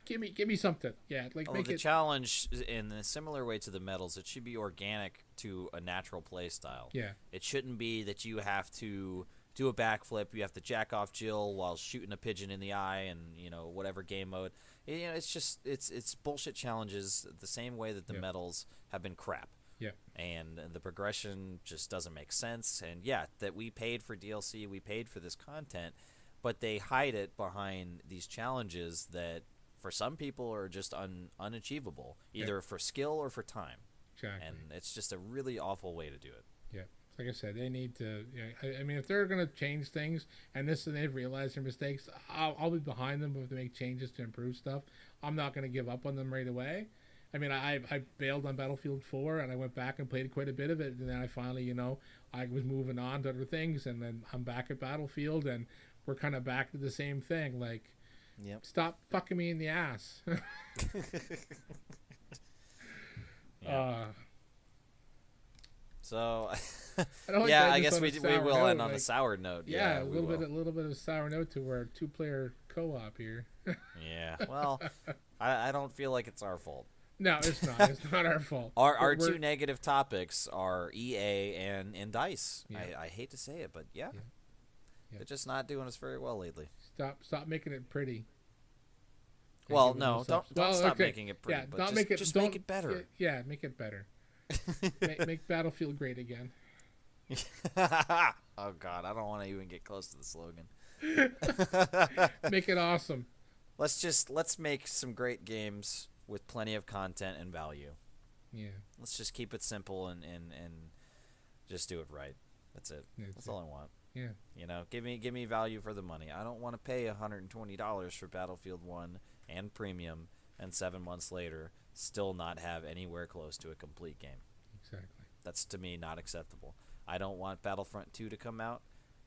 Speaker 2: give me something. Yeah, like
Speaker 1: Although
Speaker 2: make
Speaker 1: the
Speaker 2: it.
Speaker 1: challenge, in a similar way to the medals, it should be organic to a natural play style.
Speaker 2: Yeah.
Speaker 1: It shouldn't be that you have to do a backflip, you have to jack off Jill while shooting a pigeon in the eye, and whatever game mode. It's just it's bullshit challenges the same way that the medals have been crap.
Speaker 2: Yeah.
Speaker 1: And the progression just doesn't make sense. And yeah, that we paid for DLC, we paid for this content, but they hide it behind these challenges that for some people are just unachievable, either for skill or for time.
Speaker 2: Exactly.
Speaker 1: And it's just a really awful way to do it.
Speaker 2: Yeah. Like I said, they need to. I mean, if they're going to change things, and they've realized their mistakes, I'll be behind them if they make changes to improve stuff. I'm not going to give up on them right away. I mean, I bailed on Battlefield 4, and I went back and played quite a bit of it, and then I finally, I was moving on to other things, and then I'm back at Battlefield, and we're kind of back to the same thing. Like, stop fucking me in the ass.
Speaker 1: So,
Speaker 2: I
Speaker 1: guess we will end on a sour note.
Speaker 2: Yeah, a little bit of a sour note to our 2-player co-op here.
Speaker 1: Yeah, well, I don't feel like it's our fault.
Speaker 2: No, it's not. It's not our fault.
Speaker 1: Our two negative topics are EA and DICE.
Speaker 2: Yeah.
Speaker 1: I hate to say it, but they're just not doing us very well lately.
Speaker 2: Stop making it pretty.
Speaker 1: Well, no, don't stop making it pretty.
Speaker 2: Yeah,
Speaker 1: but make it better.
Speaker 2: Yeah, make it better. make Battlefield great again.
Speaker 1: Oh God, I don't want to even get close to the slogan.
Speaker 2: Make it awesome.
Speaker 1: Let's make some great games with plenty of content and value.
Speaker 2: Yeah.
Speaker 1: Let's just keep it simple and just do it right. That's it. That's all I want.
Speaker 2: Yeah.
Speaker 1: Give me value for the money. I don't want to pay $120 for Battlefield 1 and Premium, and 7 months later still not have anywhere close to a complete game.
Speaker 2: Exactly.
Speaker 1: That's, to me, not acceptable. I don't want Battlefront 2 to come out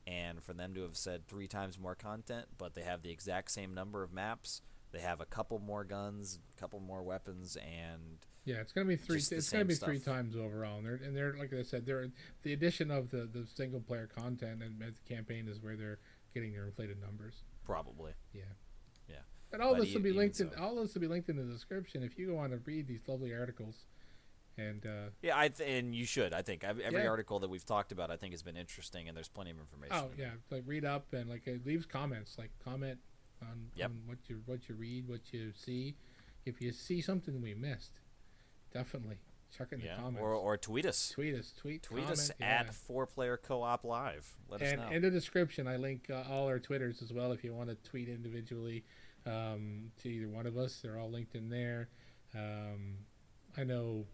Speaker 1: and for them to have said 3 times more content, but they have the exact same number of maps. They have a couple more guns, a couple more weapons, and
Speaker 2: it's gonna be 3. It's gonna be
Speaker 1: stuff.
Speaker 2: 3 times overall, and they're like I said, they're the addition of the single player content and the campaign is where they're getting their inflated numbers.
Speaker 1: Probably.
Speaker 2: Yeah.
Speaker 1: Yeah.
Speaker 2: And all this will be linked in. All this will be linked in the description if you go on to read these lovely articles. And
Speaker 1: and you should. I think every article that we've talked about, I think, has been interesting, and there's plenty of information.
Speaker 2: Oh yeah, like read up and like it leaves comments. Like comment on what you read, what you see. If you see something we missed, definitely check in the comments
Speaker 1: or tweet us.
Speaker 2: Tweet
Speaker 1: us at 4-Player Co-op Live. Let us know.
Speaker 2: And in the description, I link all our Twitters as well. If you want to tweet individually to either one of us, they're all linked in there. I know.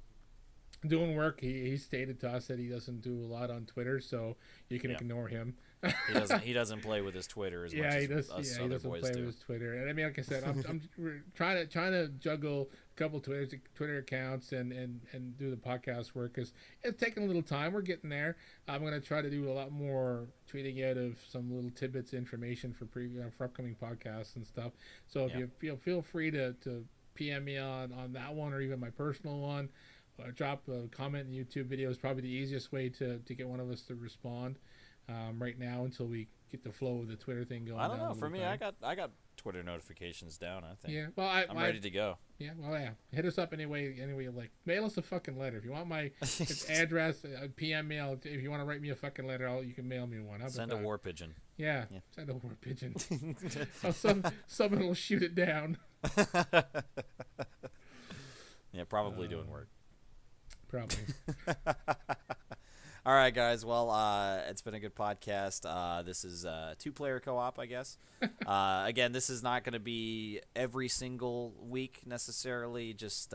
Speaker 2: Doing work, he stated to us that he doesn't do a lot on Twitter, so you can ignore him.
Speaker 1: He doesn't play with his Twitter as much as us other boys do.
Speaker 2: With his Twitter, and I mean, like I said, I'm trying to juggle a couple Twitter accounts and do the podcast work because it's taking a little time. We're getting there. I'm gonna try to do a lot more tweeting out of some little tidbits of information for for upcoming podcasts and stuff. So if you feel free to PM me on that one or even my personal one. Drop a comment in YouTube video is probably the easiest way to get one of us to respond right now until we get the flow of the Twitter thing going.
Speaker 1: I don't know. For me, I got Twitter notifications down. I think.
Speaker 2: Yeah. Well, I'm
Speaker 1: ready to go.
Speaker 2: Yeah. Well, yeah. Hit us up any way you like. Mail us a fucking letter if you want my address. PM me. If you want to write me a fucking letter, you can mail me one.
Speaker 1: Send a war pigeon.
Speaker 2: Yeah. Send a war pigeon. Someone will shoot it down.
Speaker 1: Yeah, probably doing work.
Speaker 2: Probably.
Speaker 1: All right, guys. Well, it's been a good podcast. This is a 2-player co-op, I guess. Again, this is not going to be every single week necessarily. Just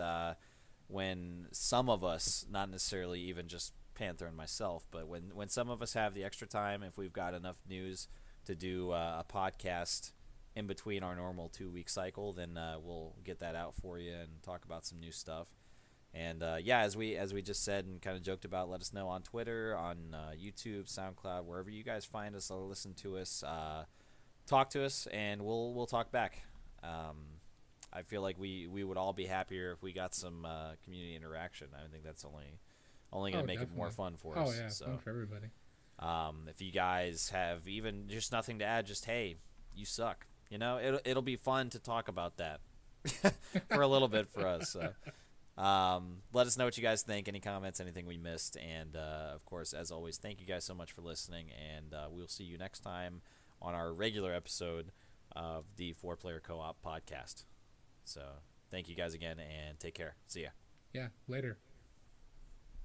Speaker 1: when some of us, not necessarily even just Panther and myself, but when some of us have the extra time, if we've got enough news to do a podcast in between our normal 2-week cycle, then we'll get that out for you and talk about some new stuff. And as we just said and kind of joked about, let us know on Twitter, on YouTube, SoundCloud, wherever you guys find us or listen to us. Talk to us, and we'll talk back. I feel like we would all be happier if we got some community interaction. I think that's only going to make it more fun for us.
Speaker 2: Oh yeah,
Speaker 1: so,
Speaker 2: fun for everybody.
Speaker 1: If you guys have even just nothing to add, just hey, you suck. It'll be fun to talk about that. for a little bit for us. So. Let us know what you guys think, any comments, anything we missed. And, of course, as always, thank you guys so much for listening. And we'll see you next time on our regular episode of the 4-Player Co-op podcast. So thank you guys again, and take care. See ya.
Speaker 2: Yeah, later.